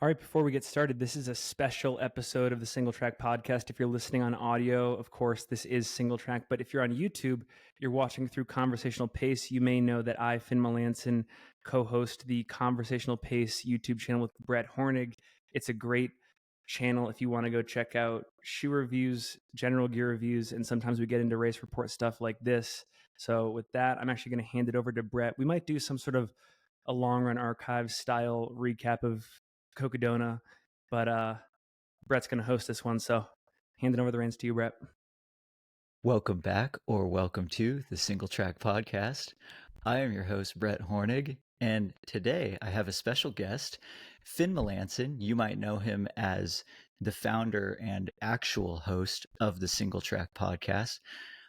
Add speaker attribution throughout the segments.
Speaker 1: All right, before we get started, this is a special episode of the Single Track Podcast. If you're listening on audio, of course, this is Single Track. But if you're on YouTube, you're watching through Conversational Pace. You may know that I, Finn Melanson, co-host the Conversational Pace YouTube channel with Brett Hornig. It's a great channel if you want to go check out shoe reviews, general gear reviews, and sometimes we get into race report stuff like this. So with that, I'm actually going to hand it over to Brett. We might do some sort of a long run archive style recap of Cocodona, but Brett's going to host this one, so handing over the reins to you, Brett.
Speaker 2: Welcome back, or welcome to the Single Track Podcast. I am your host, Brett Hornig, and today I have a special guest, Finn Melanson. You might know him as the founder and actual host of the Single Track Podcast.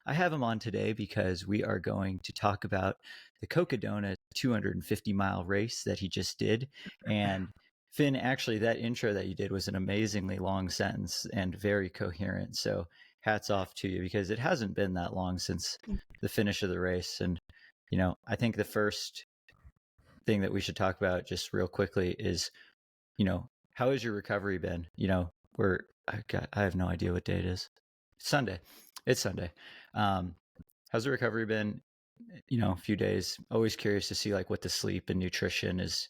Speaker 2: I have him on today because we are going to talk about the Cocodona 250-mile race that he just did. And Finn, actually, that intro that you did was an amazingly long sentence and very coherent. So hats off to you, because it hasn't been that long since the finish of the race. And, you know, I think the first thing that we should talk about just real quickly is, you know, how has your recovery been? You know, I have no idea what day it is. Sunday. It's Sunday. How's the recovery been? You know, a few days. Always curious to see like what the sleep and nutrition is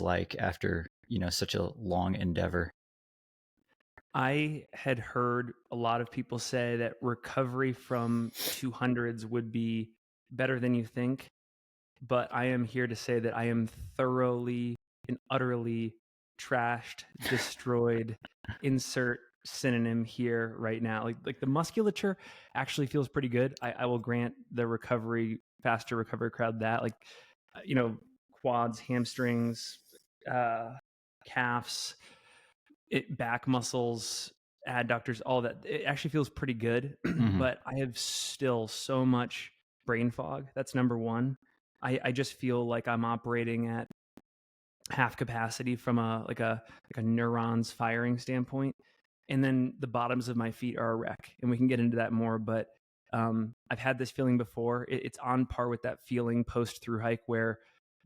Speaker 2: like after, you know, such a long endeavor.
Speaker 1: I had heard a lot of people say that recovery from 200s would be better than you think, but I am here to say that I am thoroughly and utterly trashed, destroyed, insert synonym here right now. Like the musculature actually feels pretty good. I will grant the faster recovery crowd that, like, you know, quads, hamstrings, calves, back muscles, adductors, all that. It actually feels pretty good, but I have still so much brain fog. That's number one. I just feel like I'm operating at half capacity from a neurons firing standpoint. And then the bottoms of my feet are a wreck, and we can get into that more. But I've had this feeling before. It's on par with that feeling post through hike, where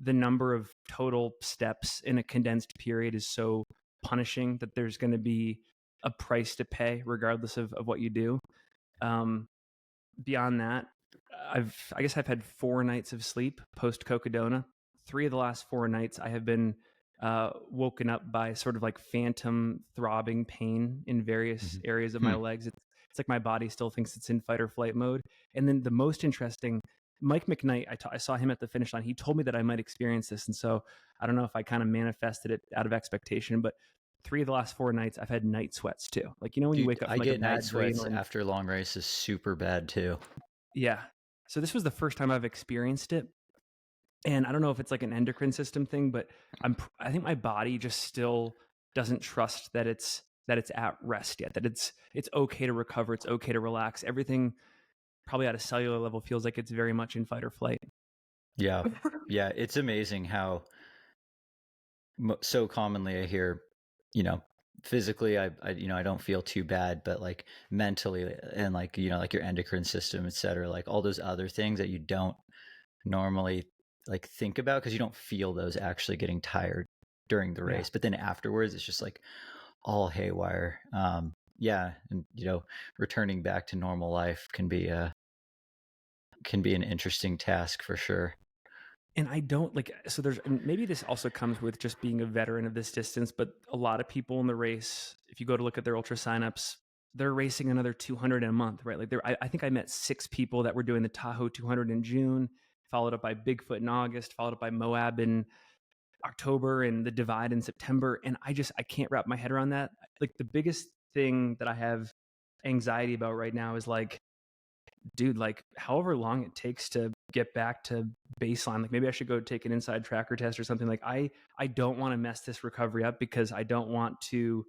Speaker 1: the number of total steps in a condensed period is so punishing that there's going to be a price to pay regardless of what you do. Beyond that, I guess I've had 4 nights of sleep post Cocodona. 3 of the last 4 nights I have been woken up by sort of like phantom throbbing pain in various areas of my legs. It's like my body still thinks it's in fight or flight mode. And then the most interesting, Mike McKnight, I saw him at the finish line. He told me that I might experience this. And so I don't know if I kind of manifested it out of expectation, but 3 of the last 4 nights I've had night sweats too. Like, you know, when you wake up from
Speaker 2: I
Speaker 1: like
Speaker 2: get
Speaker 1: a bad
Speaker 2: night sweats
Speaker 1: dream
Speaker 2: after long races super bad too.
Speaker 1: Yeah. So this was the first time I've experienced it. And I don't know if it's like an endocrine system thing, but I think my body just still doesn't trust that it's at rest yet, that it's okay to recover, it's okay to relax. Everything probably at a cellular level feels like it's very much in fight or flight.
Speaker 2: Yeah. Yeah. It's amazing how so commonly I hear, you know, physically I don't feel too bad, but like mentally and like, you know, like your endocrine system, et cetera, like all those other things that you don't normally like think about because you don't feel those actually getting tired during the race. But then afterwards it's just like all haywire. Yeah. And, you know, returning back to normal life can be an interesting task for sure.
Speaker 1: And I don't like, so there's, maybe this also comes with just being a veteran of this distance, but a lot of people in the race, if you go to look at their ultra signups, they're racing another 200 in a month, right? Like I think I met 6 people that were doing the Tahoe 200 in June, followed up by Bigfoot in August, followed up by Moab in October, and the Divide in September. And I can't wrap my head around that. Like the biggest thing that I have anxiety about right now is like, dude, like however long it takes to get back to baseline, like maybe I should go take an inside tracker test or something. Like I don't want to mess this recovery up, because I don't want to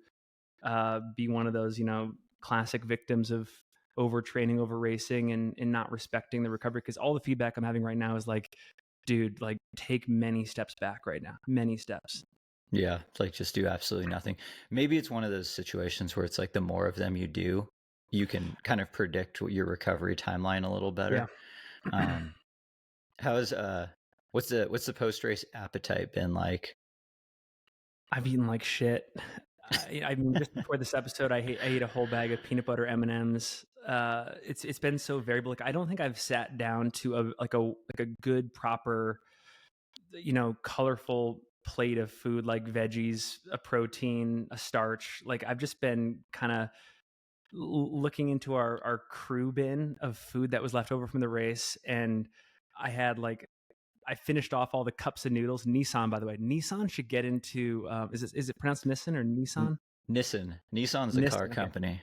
Speaker 1: be one of those, you know, classic victims of overtraining, over racing, and not respecting the recovery. Because all the feedback I'm having right now is like, dude, like take many steps back right now, many steps.
Speaker 2: Yeah, like just do absolutely nothing. Maybe it's one of those situations where it's like the more of them you do, you can kind of predict your recovery timeline a little better.
Speaker 1: Yeah.
Speaker 2: How's what's the post race appetite been like?
Speaker 1: I've eaten like shit. I mean, just before this episode, I ate a whole bag of peanut butter M&Ms. It's been so variable. Like I don't think I've sat down to a good proper, colorful plate of food like veggies, a protein, a starch. Like I've just been kind of looking into our crew bin of food that was left over from the race, and I had like I finished off all the cups of noodles. Nissan, by the way, Nissan should get into. Is it pronounced Nissan or
Speaker 2: N-
Speaker 1: Nissan?
Speaker 2: Nissan's the car
Speaker 1: Nissan. Okay.
Speaker 2: company.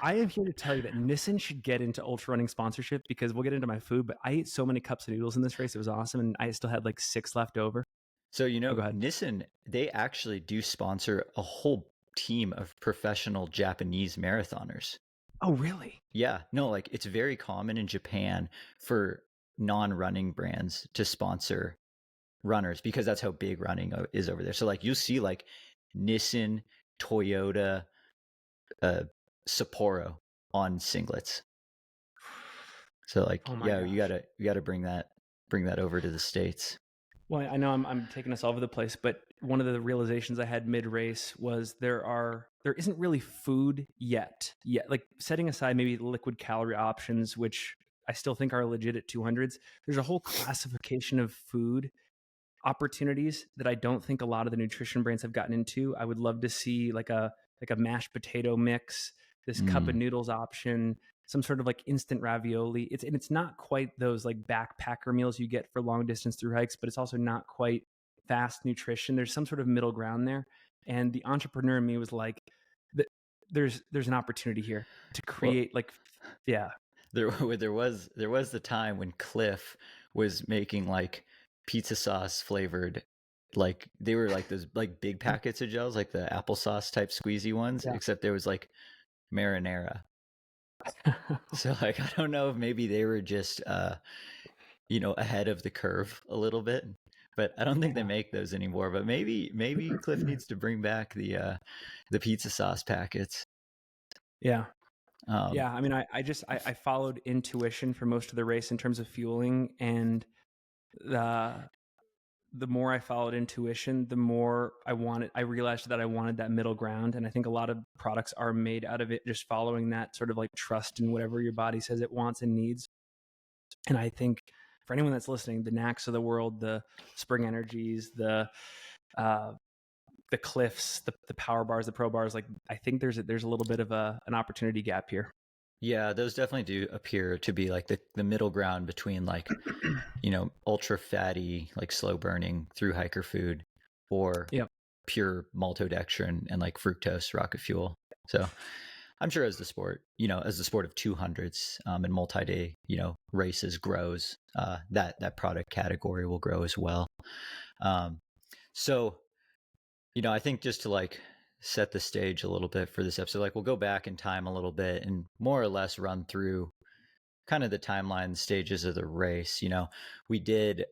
Speaker 1: I am here to tell you that Nissan should get into ultra running sponsorship because we'll get into my food. But I ate so many cups of noodles in this race; it was awesome, and I still had like 6 left over.
Speaker 2: So,
Speaker 1: Oh, go ahead.
Speaker 2: Nissan, they actually do sponsor a whole team of professional Japanese marathoners.
Speaker 1: Oh, really?
Speaker 2: Yeah, no, like it's very common in Japan for non-running brands to sponsor runners because that's how big running is over there. So like you'll see like Nissan, Toyota, Sapporo on singlets. So like
Speaker 1: Oh my
Speaker 2: yeah,
Speaker 1: gosh.
Speaker 2: you gotta bring that over to the States.
Speaker 1: Well, I know I'm taking us all over the place, but one of the realizations I had mid race was there isn't really food yet. Like setting aside maybe liquid calorie options, which I still think are legit at 200s. There's a whole classification of food opportunities that I don't think a lot of the nutrition brands have gotten into. I would love to see like a mashed potato mix, this cup of
Speaker 2: Mm,
Speaker 1: noodles option, some sort of like instant ravioli. It's not quite those like backpacker meals you get for long distance through hikes, but it's also not quite fast nutrition. There's some sort of middle ground there. And the entrepreneur in me was like, there's an opportunity here to
Speaker 2: well,
Speaker 1: create like, yeah.
Speaker 2: there was the time when Cliff was making like pizza sauce flavored, like they were like those like big packets of gels, like the applesauce type squeezy ones,
Speaker 1: Yeah.
Speaker 2: except there was like marinara. So like I don't know if maybe they were just ahead of the curve a little bit, but I don't think they
Speaker 1: Yeah.
Speaker 2: make those anymore. But maybe Cliff needs to bring back the pizza sauce packets.
Speaker 1: Yeah.
Speaker 2: Um,
Speaker 1: Yeah, I mean, I followed intuition for most of the race in terms of fueling, and the the more I followed intuition, the more I realized that I wanted that middle ground, and I think a lot of products are made out of it, just following that sort of like trust in whatever your body says it wants and needs. And I think for anyone that's listening, the Knacks of the world, the Spring Energies, uh, the Cliffs, the Power Bars, the Pro Bars, like I think there's a little bit of an opportunity gap here.
Speaker 2: yeah, those definitely do appear to be like the middle ground between like ultra fatty, like slow burning through hiker food, or
Speaker 1: Yep.
Speaker 2: pure maltodextrin and like fructose rocket fuel. So I'm sure as the sport, as the sport of 200s and multi-day, races grows, that product category will grow as well. Um, so, I think just to like set the stage a little bit for this episode, like we'll go back in time a little bit and more or less run through kind of the timeline stages of the race. We did,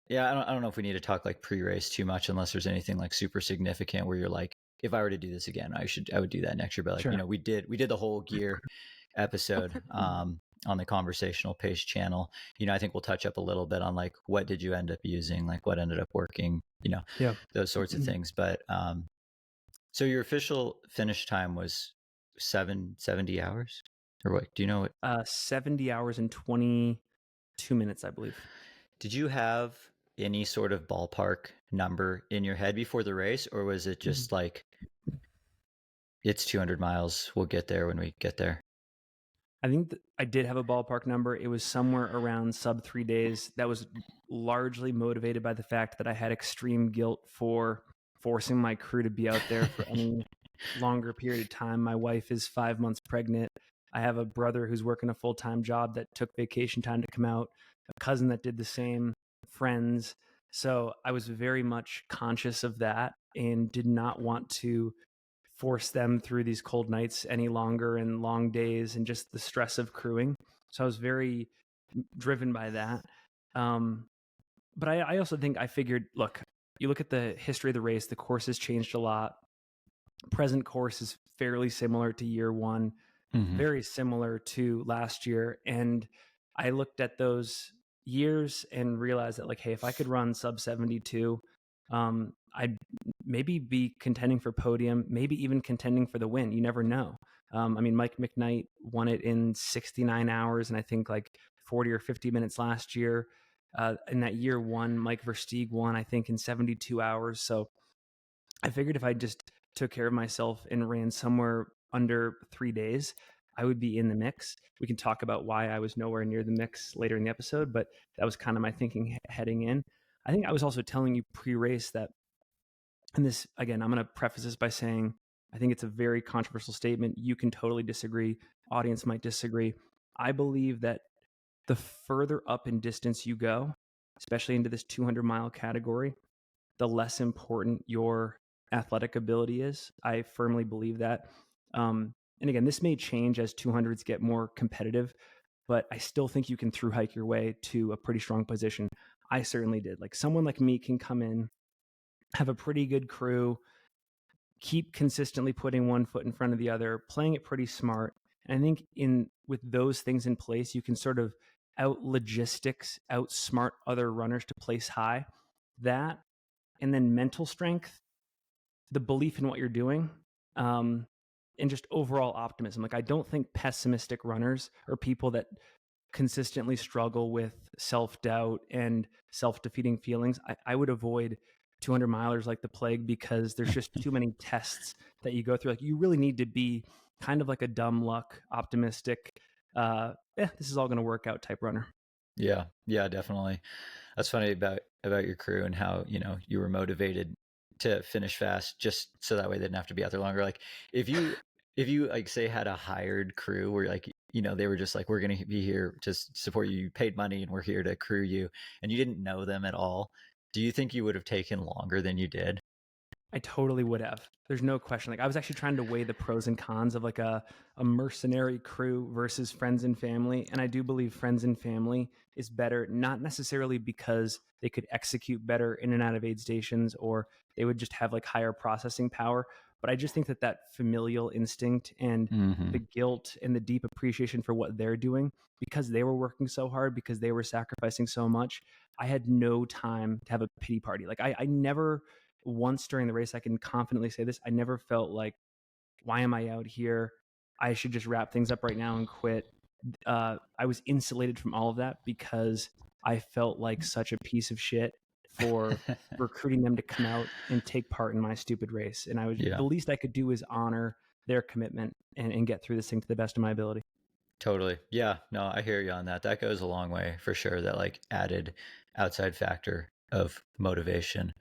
Speaker 2: yeah, I don't know if we need to talk like pre-race too much unless there's anything like super significant where you're like, if I were to do this again, I would do that next year. But like,
Speaker 1: Sure.
Speaker 2: we did the whole gear episode on the conversational pace channel. I think we'll touch up a little bit on like what did you end up using, like what ended up working,
Speaker 1: Yeah.
Speaker 2: those sorts of things. But so your official finish time was 70 hours, or what? Do you know what?
Speaker 1: 70 hours and 22 minutes, I believe.
Speaker 2: Did you have any sort of ballpark number in your head before the race, or was it
Speaker 1: Mhm.
Speaker 2: just like it's 200 miles, we'll get there when we get there?
Speaker 1: I think I did have a ballpark number. It was somewhere around sub 3 days. That was largely motivated by the fact that I had extreme guilt for forcing my crew to be out there for any longer period of time. My wife is 5 months pregnant. I have a brother who's working a full time job that took vacation time to come out, a cousin that did the same, friends. So I was very much conscious of that and did not want to force them through these cold nights any longer and long days and just the stress of crewing. So I was very driven by that. Um, but I also think I figured, look, you look at the history of the race, the course has changed a lot. Present course is fairly similar to year one,
Speaker 2: Mm-hmm.
Speaker 1: very similar to last year. And I looked at those years and realized that, like, hey, if I could run sub 72, I'd maybe be contending for podium, maybe even contending for the win. You never know. I mean, Mike McKnight won it in 69 hours and I think like 40 or 50 minutes last year. In that year one, Mike Versteeg won, I think, in 72 hours. So I figured if I just took care of myself and ran somewhere under 3 days, I would be in the mix. We can talk about why I was nowhere near the mix later in the episode, but that was kind of my thinking heading in. I think I was also telling you pre-race that, and this, again, I'm going to preface this by saying, I think it's a very controversial statement. You can totally disagree. Audience might disagree. I believe that the further up in distance you go, especially into this 200-mile category, the less important your athletic ability is. I firmly believe that. And again, this may change as 200s get more competitive, but I still think you can through hike your way to a pretty strong position. I certainly did. Like someone like me can come in, have a pretty good crew, keep consistently putting one foot in front of the other, playing it pretty smart. And I think with those things in place, you can sort of out logistics, outsmart other runners to place high. That and then mental strength, the belief in what you're doing, and just overall optimism. Like I don't think pessimistic runners or people that consistently struggle with self-doubt and self-defeating feelings, I would avoid 200 milers like the plague, because there's just too many tests that you go through. Like you really need to be kind of like a dumb luck, optimistic, this is all going to work out type runner.
Speaker 2: Yeah, definitely. That's funny about your crew and how, you were motivated to finish fast just so that way they didn't have to be out there longer. Like if you like say had a hired crew where like, they were just like, we're going to be here to support you, you paid money and we're here to crew you, and you didn't know them at all, do you think you would have taken longer than you did?
Speaker 1: I totally would have. There's no question. Like I was actually trying to weigh the pros and cons of like a mercenary crew versus friends and family. And I do believe friends and family is better, not necessarily because they could execute better in and out of aid stations or they would just have like higher processing power. But I just think that familial instinct and the guilt and the deep appreciation for what they're doing, because they were working so hard, because they were sacrificing so much, I had no time to have a pity party. Like I never once during the race, I can confidently say this, I never felt like, why am I out here? I should just wrap things up right now and quit. I was insulated from all of that because I felt like such a piece of shit for recruiting them to come out and take part in my stupid race. And the least I could do is honor their commitment and get through this thing to the best of my ability.
Speaker 2: Totally. Yeah, no, I hear you on that. That goes a long way for sure. That like added outside factor of motivation.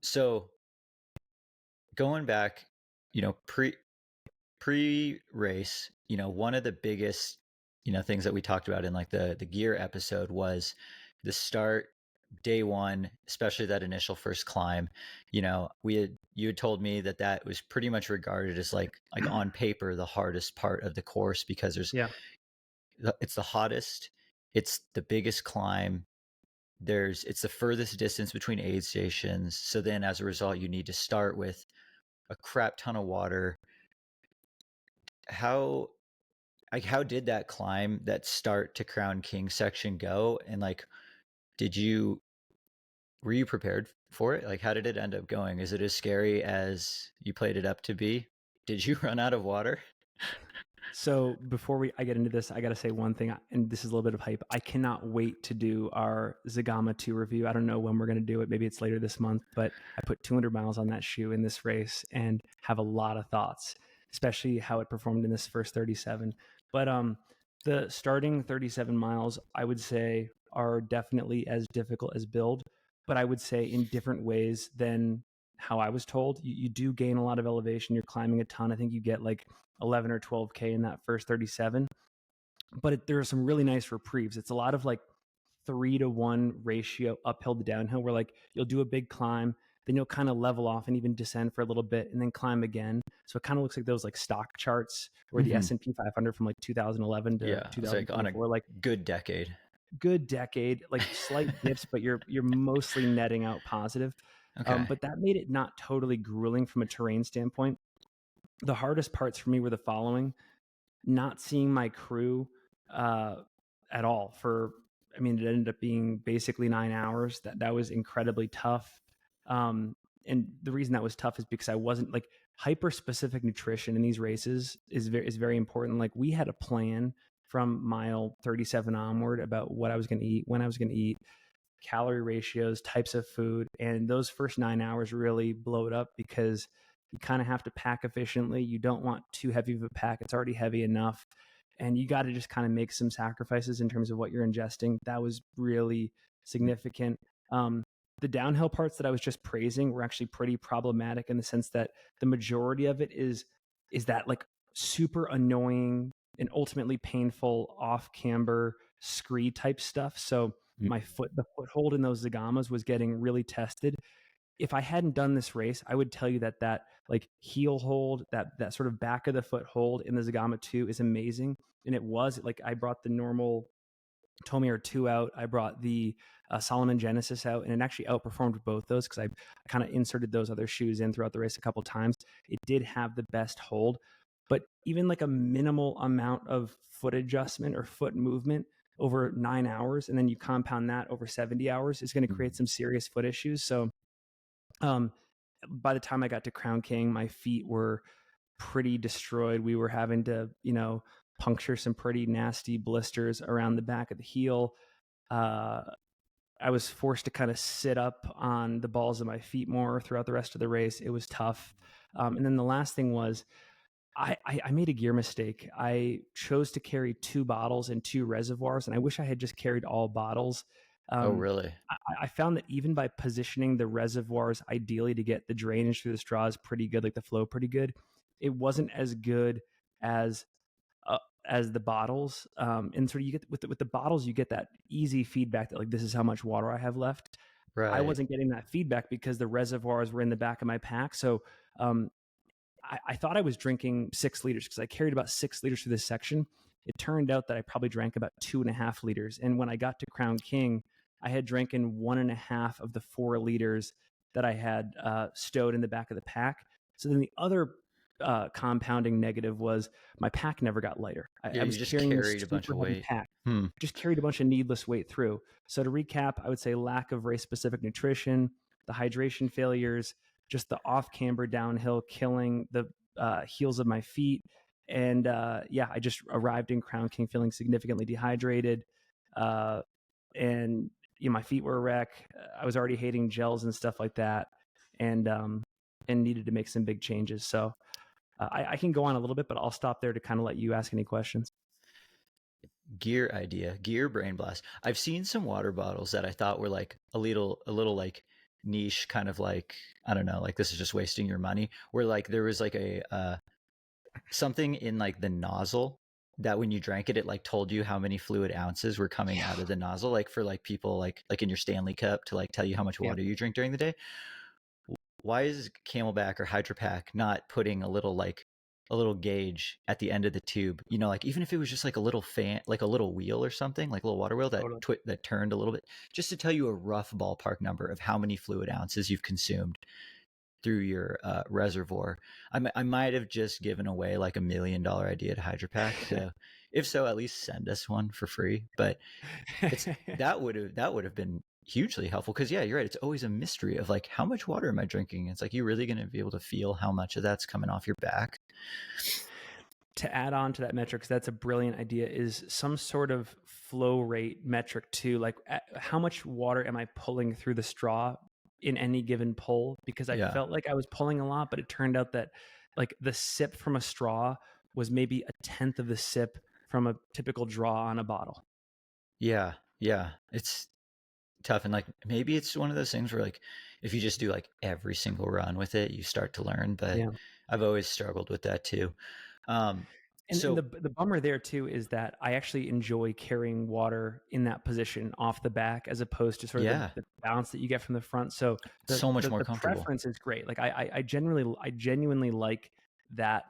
Speaker 2: So going back, pre race, one of the biggest, things that we talked about in like the gear episode was the start day one, especially that initial first climb. You had told me that was pretty much regarded as like on paper the hardest part of the course, because it's the hottest, it's the biggest climb, it's the furthest distance between aid stations. So then as a result, you need to start with a crap ton of water. How did that climb, that start to Crown King section go? And like, were you prepared for it? Like, how did it end up going? Is it as scary as you played it up to be? Did you run out of water?
Speaker 1: So before I get into this, I got to say one thing, and this is a little bit of hype. I cannot wait to do our Zegama 2 review. I don't know when we're going to do it. Maybe it's later this month, but I put 200 miles on that shoe in this race and have a lot of thoughts, especially how it performed in this first 37. But the starting 37 miles, I would say, are definitely as difficult as build, but I would say in different ways than how I was told. You do gain a lot of elevation. You're climbing a ton. I think you get like 11 or 12K in that first 37. But there are some really nice reprieves. It's a lot of like 3-to-1 ratio uphill to downhill, where like you'll do a big climb, then you'll kind of level off and even descend for a little bit and then climb again. So it kind of looks like those like stock charts where the S&P 500 from like 2011 to 2024,
Speaker 2: like on a good decade,
Speaker 1: like slight dips, but you're mostly netting out positive.
Speaker 2: Okay.
Speaker 1: But that made it not totally grueling from a terrain standpoint. The hardest parts for me were the following: not seeing my crew at all it ended up being basically 9 hours. That was incredibly tough. and the reason that was tough is because I wasn't like hyper specific nutrition in these races is very important. Like we had a plan from mile 37 onward about what I was going to eat, when I was going to eat, calorie ratios, types of food. And those first 9 hours really blow it up because you kind of have to pack efficiently. You don't want too heavy of a pack. It's already heavy enough. And you got to just kind of make some sacrifices in terms of what you're ingesting. That was really significant. The downhill parts that I was just praising were actually pretty problematic in the sense that the majority of it is that like super annoying and ultimately painful off camber scree type stuff. So the foothold in those Zygamas was getting really tested. If I hadn't done this race, I would tell you that like heel hold, that sort of back of the foot hold in the Zygama 2 is amazing. And it was like I brought the normal Tomir 2 out. I brought the Solomon Genesis out, and it actually outperformed both those because I kind of inserted those other shoes in throughout the race a couple times. It did have the best hold, but even like a minimal amount of foot adjustment or foot movement over 9 hours, and then you compound that over 70 hours is going to create some serious foot issues. So by the time I got to Crown King, my feet were pretty destroyed. We were having to, puncture some pretty nasty blisters around the back of the heel. I was forced to kind of sit up on the balls of my feet more throughout the rest of the race. It was tough. And then the last thing was I made a gear mistake. I chose to carry 2 bottles and 2 reservoirs, and I wish I had just carried all bottles.
Speaker 2: Oh, really?
Speaker 1: I found that even by positioning the reservoirs ideally to get the drainage through the straws pretty good, like the flow pretty good, it wasn't as good as the bottles. And sort of you get with the bottles, you get that easy feedback that like this is how much water I have left. I
Speaker 2: Right.
Speaker 1: wasn't getting that feedback because the reservoirs were in the back of my pack. So I thought I was drinking 6 liters because I carried about 6 liters through this section. It turned out that I probably drank about 2.5 liters. And when I got to Crown King, I had drinking 1.5 of the 4 liters that I had stowed in the back of the pack. So then the other compounding negative was my pack never got lighter.
Speaker 2: Yeah,
Speaker 1: I
Speaker 2: you
Speaker 1: was
Speaker 2: just
Speaker 1: carrying this
Speaker 2: carried a bunch
Speaker 1: super
Speaker 2: of
Speaker 1: heavy
Speaker 2: weight.
Speaker 1: pack. Just carried a bunch of needless weight through. So to recap, I would say lack of race specific nutrition, the hydration failures, just the off camber downhill killing the heels of my feet. And I just arrived in Crown King feeling significantly dehydrated. And my feet were a wreck. I was already hating gels and stuff like that. And needed to make some big changes. So I can go on a little bit, but I'll stop there to kind of let you ask any questions.
Speaker 2: Gear brain blast. I've seen some water bottles that I thought were like a little like niche, kind of like, I don't know, like this is just wasting your money, where like there was like a something in like the nozzle that when you drank it, it like told you how many fluid ounces were coming out of the nozzle, like for like people like in your Stanley cup to like tell you how much water you drink during the day. Why is Camelback or Hydro Pack not putting a little gauge at the end of the tube? Like even if it was just like a little fan, like a little wheel or something, like a little water wheel that that turned a little bit, just to tell you a rough ballpark number of how many fluid ounces you've consumed through your reservoir. I might have just given away like $1 million idea to Hydro Pack. So if so, at least send us one for free. But that would have been hugely helpful, because yeah, you're right, it's always a mystery of like, how much water am I drinking? It's like, you're really going to be able to feel how much of that's coming off your back.
Speaker 1: To add on to that metric, because that's a brilliant idea, is some sort of flow rate metric too, like how much water am I pulling through the straw in any given pull, because I felt like I was pulling a lot, but it turned out that like the sip from a straw was maybe 1/10 of the sip from a typical draw on a bottle.
Speaker 2: Yeah, it's tough. And like, maybe it's one of those things where like, if you just do like every single run with it, you start to learn. But I've always struggled with that too.
Speaker 1: And the bummer there too is that I actually enjoy carrying water in that position off the back, as opposed to sort of the balance that you get from the front. So
Speaker 2: so much more
Speaker 1: the
Speaker 2: comfortable.
Speaker 1: preference is great. Like I genuinely like that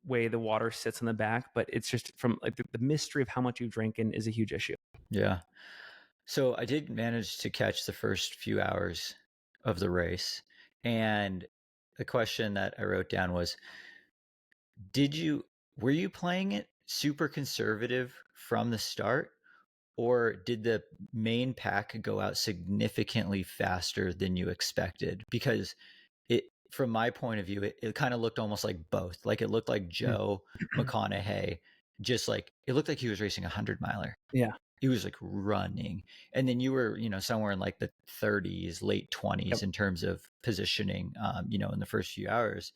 Speaker 1: way the water sits on the back, but it's just from like the mystery of how much you've drinking is a huge issue.
Speaker 2: Yeah. So I did manage to catch the first few hours of the race, and the question that I wrote down was, were you playing it super conservative from the start, or did the main pack go out significantly faster than you expected? Because it, from my point of view, it kind of looked almost like both. Like it looked like
Speaker 1: Mm.
Speaker 2: Joe McConaughey, just like it looked like he was racing a 100-miler.
Speaker 1: Yeah.
Speaker 2: He was like running, and then you were, somewhere in like the 30s, late 20s
Speaker 1: Yep.
Speaker 2: in terms of positioning, in the first few hours.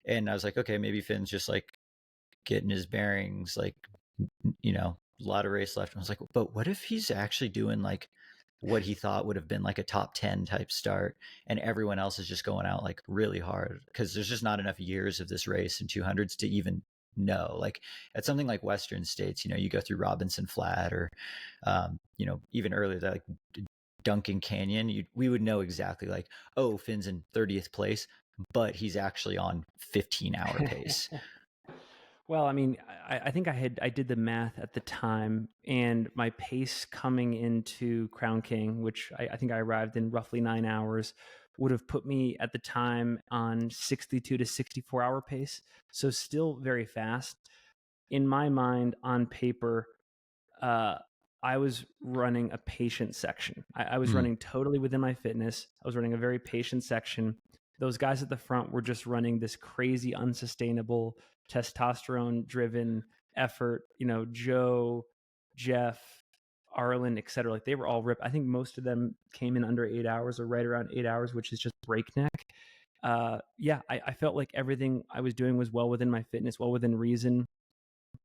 Speaker 2: And I was like, okay, maybe Finn's just like getting his bearings, like, a lot of race left. And I was like, but what if he's actually doing like what he thought would have been like a top 10 type start, and everyone else is just going out like really hard? Because there's just not enough years of this race in 200s to even know. Like at something like Western States, you go through Robinson Flat, or even earlier, that like Duncan Canyon, we would know exactly like, oh, Finn's in 30th place, but he's actually on 15-hour pace.
Speaker 1: Well, I mean, I think I did the math at the time, and my pace coming into Crown King, which I think I arrived in roughly 9 hours, would have put me at the time on 62 to 64 hour pace. So still very fast. In my mind, on paper, uh, I was running a patient section. I was running totally within my fitness. I was running a very patient section. Those guys at the front were just running this crazy, unsustainable, testosterone driven effort. Joe, Jeff, Arlen, etc. Like they were all ripped. I think most of them came in under 8 hours or right around 8 hours, which is just breakneck. Yeah, I felt like everything I was doing was well within my fitness, well within reason.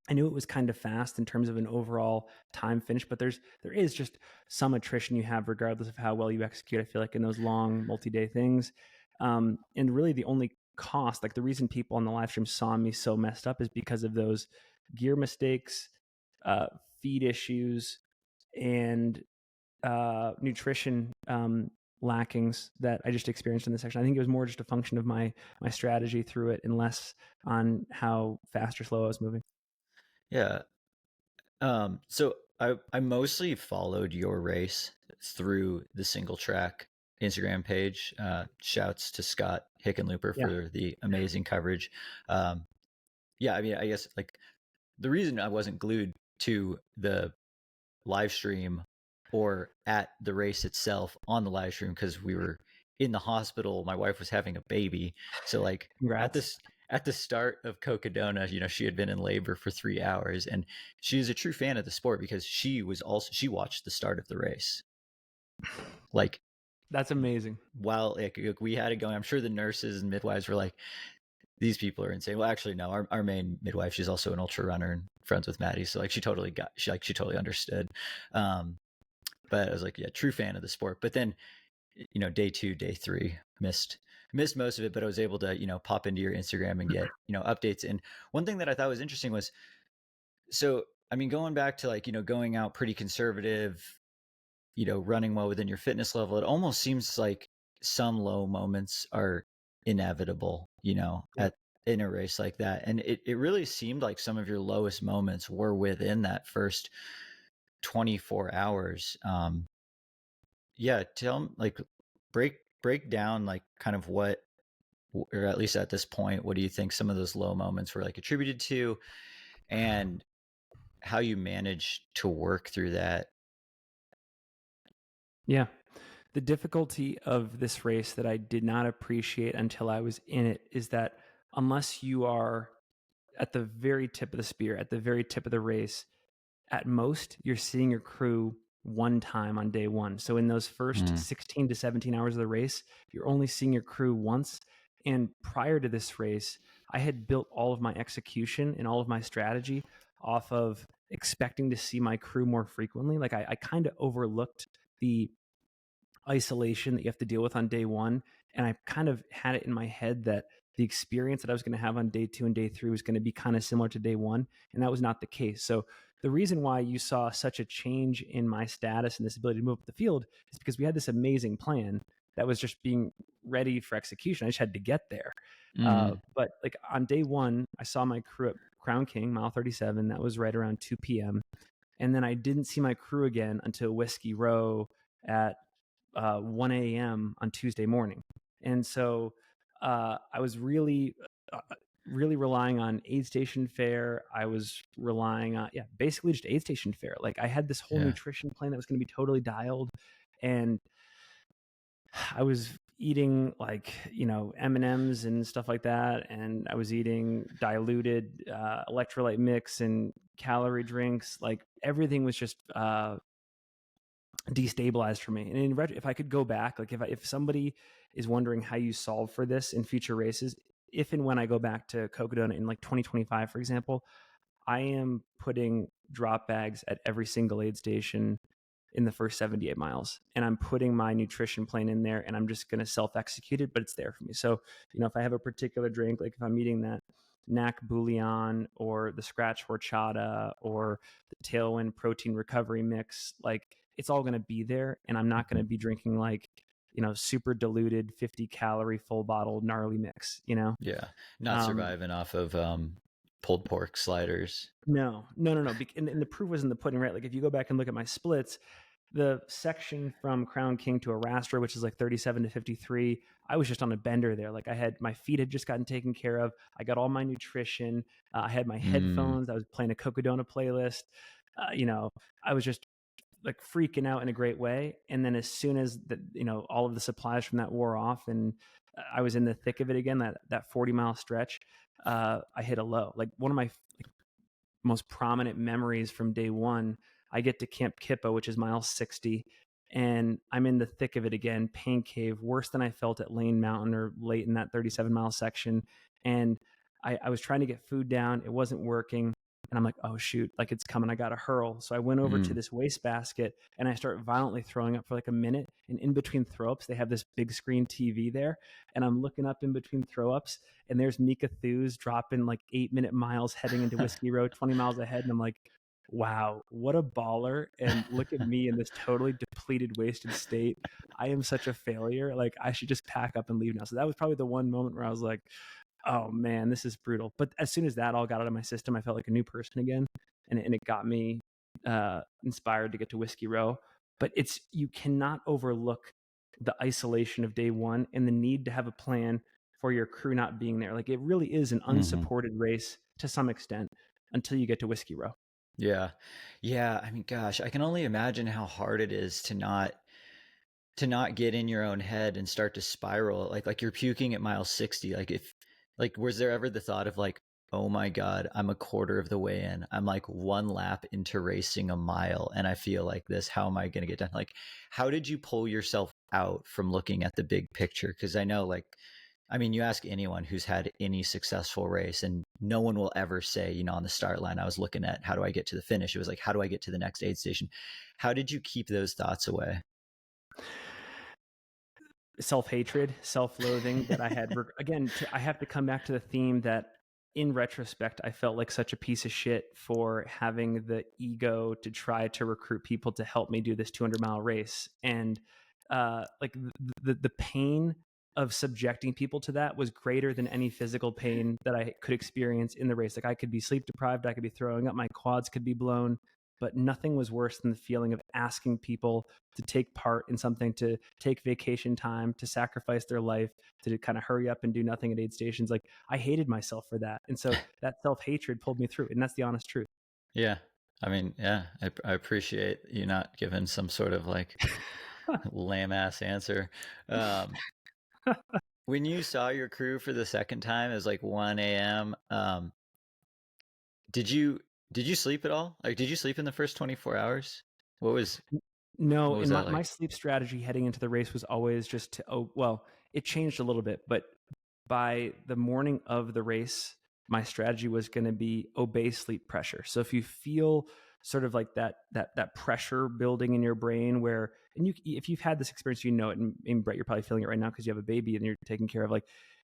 Speaker 1: I knew it was kind of fast in terms of an overall time finish, but there is just some attrition you have regardless of how well you execute. I feel like in those long multi-day things, and really the only cost, like the reason people on the live stream saw me so messed up, is because of those gear mistakes, uh, feed issues, and nutrition lackings that I just experienced in this section. I think it was more just a function of my strategy through it, and less on how fast or slow I was moving.
Speaker 2: Yeah. So I mostly followed your race through the Single Track Instagram page. Shouts to Scott Hickenlooper
Speaker 1: Yeah.
Speaker 2: for the amazing coverage. Yeah, I mean, I guess like the reason I wasn't glued to the live stream or at the race itself on the live stream, because we were in the hospital. My wife was having a baby, so like
Speaker 1: Congrats.
Speaker 2: at the start of Cocodona, she had been in labor for 3 hours, and she is a true fan of the sport because she watched the start of the race. Like
Speaker 1: That's amazing.
Speaker 2: while like we had it going, I'm sure the nurses and midwives were like, these people are insane. Well, actually, no, our main midwife, she's also an ultra runner and friends with Maddie. So like she totally understood. But I was like, yeah, true fan of the sport. But then, day 2, day 3, missed most of it, but I was able to, pop into your Instagram and get, updates. And one thing that I thought was interesting was, so, I mean, going back to like, going out pretty conservative, running well within your fitness level, it almost seems like some low moments are inevitable,
Speaker 1: Yep.
Speaker 2: in a race like that. And it really seemed like some of your lowest moments were within that first 24 hours. Yeah, like break down like kind of what, or at least at this point, what do you think some of those low moments were like attributed to, and how you managed to work through that?
Speaker 1: Yeah. The difficulty of this race that I did not appreciate until I was in it is that unless you are at the very tip of the spear, at the very tip of the race, at most you're seeing your crew one time on day one. So in those first 16 to 17 hours of the race, you're only seeing your crew once. And prior to this race, I had built all of my execution and all of my strategy off of expecting to see my crew more frequently. Like I kind of overlooked the isolation that you have to deal with on day one. And I kind of had it in my head that the experience that I was going to have on day 2 and day 3 was going to be kind of similar to day 1. And that was not the case. So the reason why you saw such a change in my status and this ability to move up the field is because we had this amazing plan that was just being ready for execution. I just had to get there. But like on day 1, I saw my crew at Crown King, mile 37. That was right around 2 p.m. And then I didn't see my crew again until Whiskey Row at 1 a.m. on Tuesday morning. And so I was really really relying on aid station fare. I was relying on, basically just aid station fare. Like I had this whole
Speaker 2: Yeah.
Speaker 1: nutrition plan that was going to be totally dialed, and I was eating like, M&Ms and stuff like that. And I was eating diluted electrolyte mix and calorie drinks. Like everything was just destabilized for me. And if I could go back, like if somebody is wondering how you solve for this in future races, if and when I go back to Cocodona in like 2025, for example, I am putting drop bags at every single aid station in the first 78 miles. And I'm putting my nutrition plan in there, and I'm just going to self-execute it, but it's there for me. So, if I have a particular drink, like if I'm eating that NAC bouillon or the scratch horchata or the tailwind protein recovery mix, like it's all going to be there. And I'm not going to be drinking like, super diluted 50 calorie full bottle gnarly mix,
Speaker 2: Yeah. Not surviving off of pulled pork sliders.
Speaker 1: No. And the proof was in the pudding, right? Like if you go back and look at my splits, the section from Crown King to Arastra, which is like 37 to 53, I was just on a bender there. Like my feet had just gotten taken care of. I got all my nutrition. I had my headphones. I was playing a Cocodona playlist. I was just like freaking out in a great way. And then as soon as all of the supplies from that wore off and I was in the thick of it again, that 40-mile stretch, I hit a low. Like one of my most prominent memories from day one, I get to Camp Kippa, which is mile 60, and I'm in the thick of it again, pain cave, worse than I felt at Lane Mountain or late in that 37-mile section. And I was trying to get food down. It wasn't working. And I'm like, oh, shoot, like it's coming. I got to hurl. So I went over to this wastebasket and I start violently throwing up for like a minute. And in between throw ups, they have this big screen TV there. And I'm looking up in between throw ups, and there's Mika Thews dropping like 8-minute miles heading into Whiskey Row, 20 miles ahead. And I'm like, wow, what a baller. And look at me in this totally depleted, wasted state. I am such a failure. Like I should just pack up and leave now. So that was probably the one moment where I was like, oh man, this is brutal. But as soon as that all got out of my system, I felt like a new person again. And it got me inspired to get to Whiskey Row. But you cannot overlook the isolation of day one and the need to have a plan for your crew not being there. Like it really is an unsupported race to some extent until you get to Whiskey Row.
Speaker 2: Yeah. Yeah. I mean, gosh, I can only imagine how hard it is to not get in your own head and start to spiral. Like you're puking at mile 60. Was there ever the thought of like, oh my God, I'm a quarter of the way in. I'm like one lap into racing a mile and I feel like this. How am I going to get done? Like, how did you pull yourself out from looking at the big picture? Because I know you ask anyone who's had any successful race and no one will ever say, on the start line, I was looking at how do I get to the finish? It was like, how do I get to the next aid station? How did you keep those thoughts away?
Speaker 1: Self-hatred, self-loathing that I had. Again, I have to come back to the theme that in retrospect, I felt like such a piece of shit for having the ego to try to recruit people to help me do this 200-mile race. And like the pain of subjecting people to that was greater than any physical pain that I could experience in the race. Like I could be sleep deprived, I could be throwing up, my quads could be blown, but nothing was worse than the feeling of asking people to take part in something, to take vacation time, to sacrifice their life, to kind of hurry up and do nothing at aid stations. Like I hated myself for that. And so that self-hatred pulled me through. And that's the honest truth.
Speaker 2: Yeah. I mean, yeah, I appreciate you not giving some sort of like lame ass answer. When you saw your crew for the second time, it was like 1 a.m. Did you sleep at all? Like, did you sleep in the first 24 hours?
Speaker 1: No,
Speaker 2: was that like?
Speaker 1: My sleep strategy heading into the race was always just to, it changed a little bit, but by the morning of the race, my strategy was going to be obey sleep pressure. So if you feel sort of like that pressure building in your brain if you've had this experience, it, and Brett, you're probably feeling it right now because you have a baby and you're taking care of like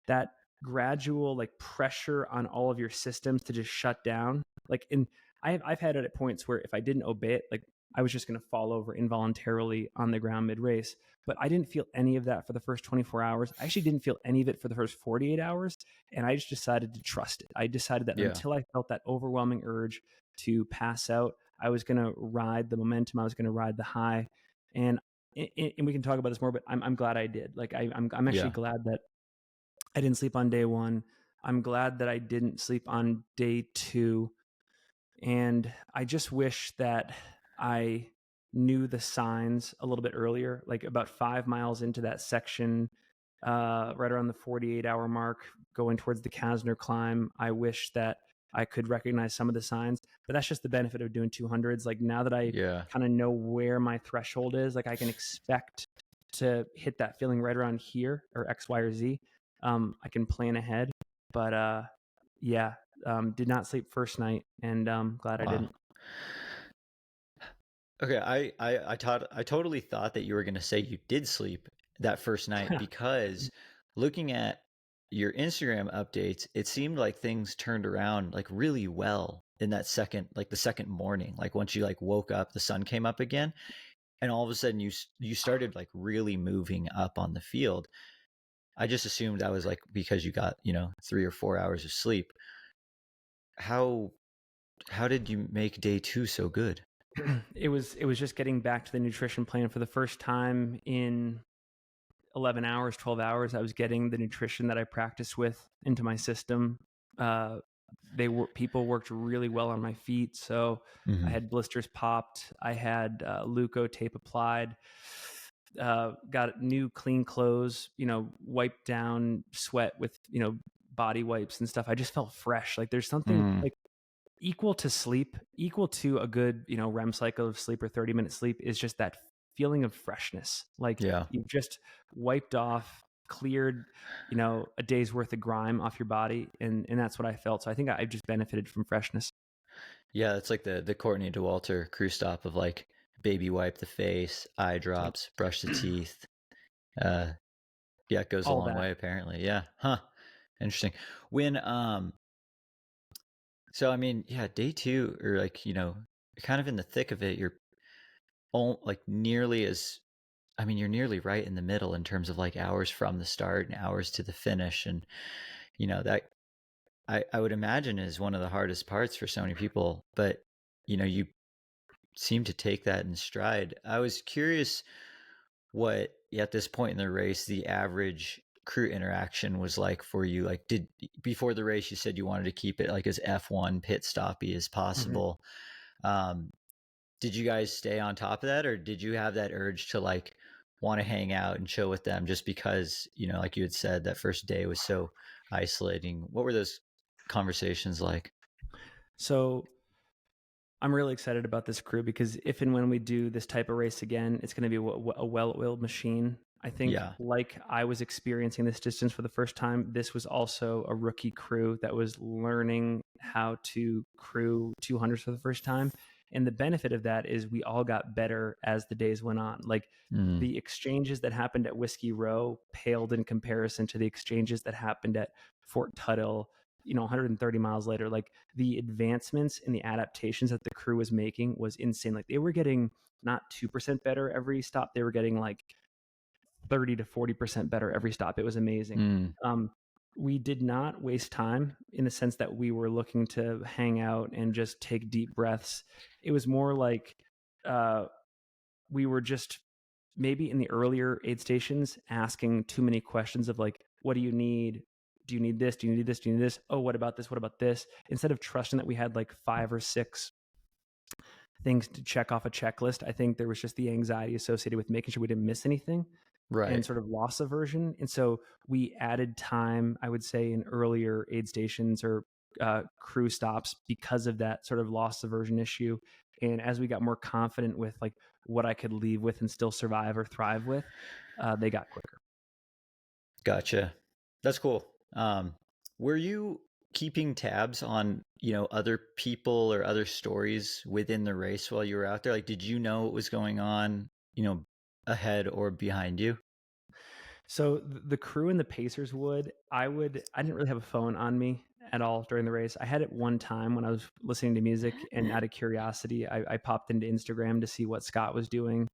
Speaker 1: that gradual like pressure on all of your systems to just shut down. Like, and I've had it at points where if I didn't obey it, like I was just going to fall over involuntarily on the ground mid-race. But I didn't feel any of that for the first 24 hours. I actually didn't feel any of it for the first 48 hours. And I just decided to trust it. I decided that until I felt that overwhelming urge to pass out, I was going to ride the momentum. I was going to ride the high. And we can talk about this more, but I'm glad I did. Like I'm actually glad that I didn't sleep on day one. I'm glad that I didn't sleep on day 2. And I just wish that I knew the signs a little bit earlier, like about 5 miles into that section, right around the 48-hour mark, going towards the Kasner climb. I wish that I could recognize some of the signs, but that's just the benefit of doing 200s. Like now that I
Speaker 2: Yeah.
Speaker 1: kind of know where my threshold is, like I can expect to hit that feeling right around here or X, Y, or Z. I can plan ahead, but yeah, did not sleep first night, and glad I
Speaker 2: Wow.
Speaker 1: didn't.
Speaker 2: Okay, I totally thought that you were gonna say you did sleep that first night because looking at your Instagram updates, it seemed like things turned around like really well in that second, like the second morning. Like once you like woke up, the sun came up again, and all of a sudden you started like really moving up on the field. I just assumed that was like because you got, 3 or 4 hours of sleep. How how did you make day two so good?
Speaker 1: It was just getting back to the nutrition plan for the first time in 11 hours, 12 hours. I was getting the nutrition that I practiced with into my system. Uh, people worked really well on my feet, so I
Speaker 2: Hmm.
Speaker 1: had blisters popped. I had Leuko tape applied. Got new clean clothes. Wiped down sweat with body wipes and stuff. I just felt fresh. Like there's something
Speaker 2: Mm,
Speaker 1: like equal to sleep, equal to a good, REM cycle of sleep or 30-minute sleep is just that feeling of freshness. Like
Speaker 2: yeah.
Speaker 1: you've just wiped off, cleared, a day's worth of grime off your body. And that's what I felt. So I think I've just benefited from freshness.
Speaker 2: Yeah, it's like the Courtney DeWalter crew stop of like baby wipe the face, eye
Speaker 1: Yep.
Speaker 2: drops, brush the teeth. Uh yeah, it goes a
Speaker 1: All
Speaker 2: long
Speaker 1: that.
Speaker 2: way apparently. Yeah. Huh. Interesting. When so I mean, yeah, day two or like, kind of in the thick of it, you're all like nearly as I mean, you're nearly right in the middle in terms of like hours from the start and hours to the finish. And that I would imagine is one of the hardest parts for so many people. But you seem to take that in stride. I was curious what at this point in the race the average crew interaction was like for you. Like did before the race you said you wanted to keep it like as F1 pit stoppy as
Speaker 1: Mhm.
Speaker 2: possible. Um did you guys stay on top of that or did you have that urge to like want to hang out and chill with them just because, like you had said that first day was so isolating? What were those conversations like?
Speaker 1: So I'm really excited about this crew because if and when we do this type of race again, it's going to be a well-oiled machine. I think,
Speaker 2: Yeah.
Speaker 1: like I was experiencing this distance for the first time, this was also a rookie crew that was learning how to crew 200s for the first time. And the benefit of that is we all got better as the days went on. Like
Speaker 2: Mm,
Speaker 1: the exchanges that happened at Whiskey Row paled in comparison to the exchanges that happened at Fort Tuttle, 130 miles later. Like the advancements and the adaptations that the crew was making was insane. Like they were getting not 2% better every stop, they were getting like 30 to 40% better every stop. It was amazing.
Speaker 2: mm,
Speaker 1: Um, we did not waste time in the sense that we were looking to hang out and just take deep breaths. It was more like uh, we were just maybe in the earlier aid stations asking too many questions of like, what do you need? Do you need this? Do you need this? Do you need this? Oh, what about this? What about this? Instead of trusting that we had like 5 or 6 things to check off a checklist, I think there was just the anxiety associated with making sure we didn't miss anything and
Speaker 2: right.
Speaker 1: sort of loss aversion. And so we added time, I would say, in earlier aid stations or crew stops because of that sort of loss aversion issue. And as we got more confident with like what I could leave with and still survive or thrive with, they got quicker.
Speaker 2: Gotcha. That's cool. Were you keeping tabs on, other people or other stories within the race while you were out there? Like, did you know what was going on, ahead or behind you?
Speaker 1: So the crew and the Pacers I didn't really have a phone on me at all during the race. I had it one time when I was listening to music, and out of curiosity, I popped into Instagram to see what Scott was doing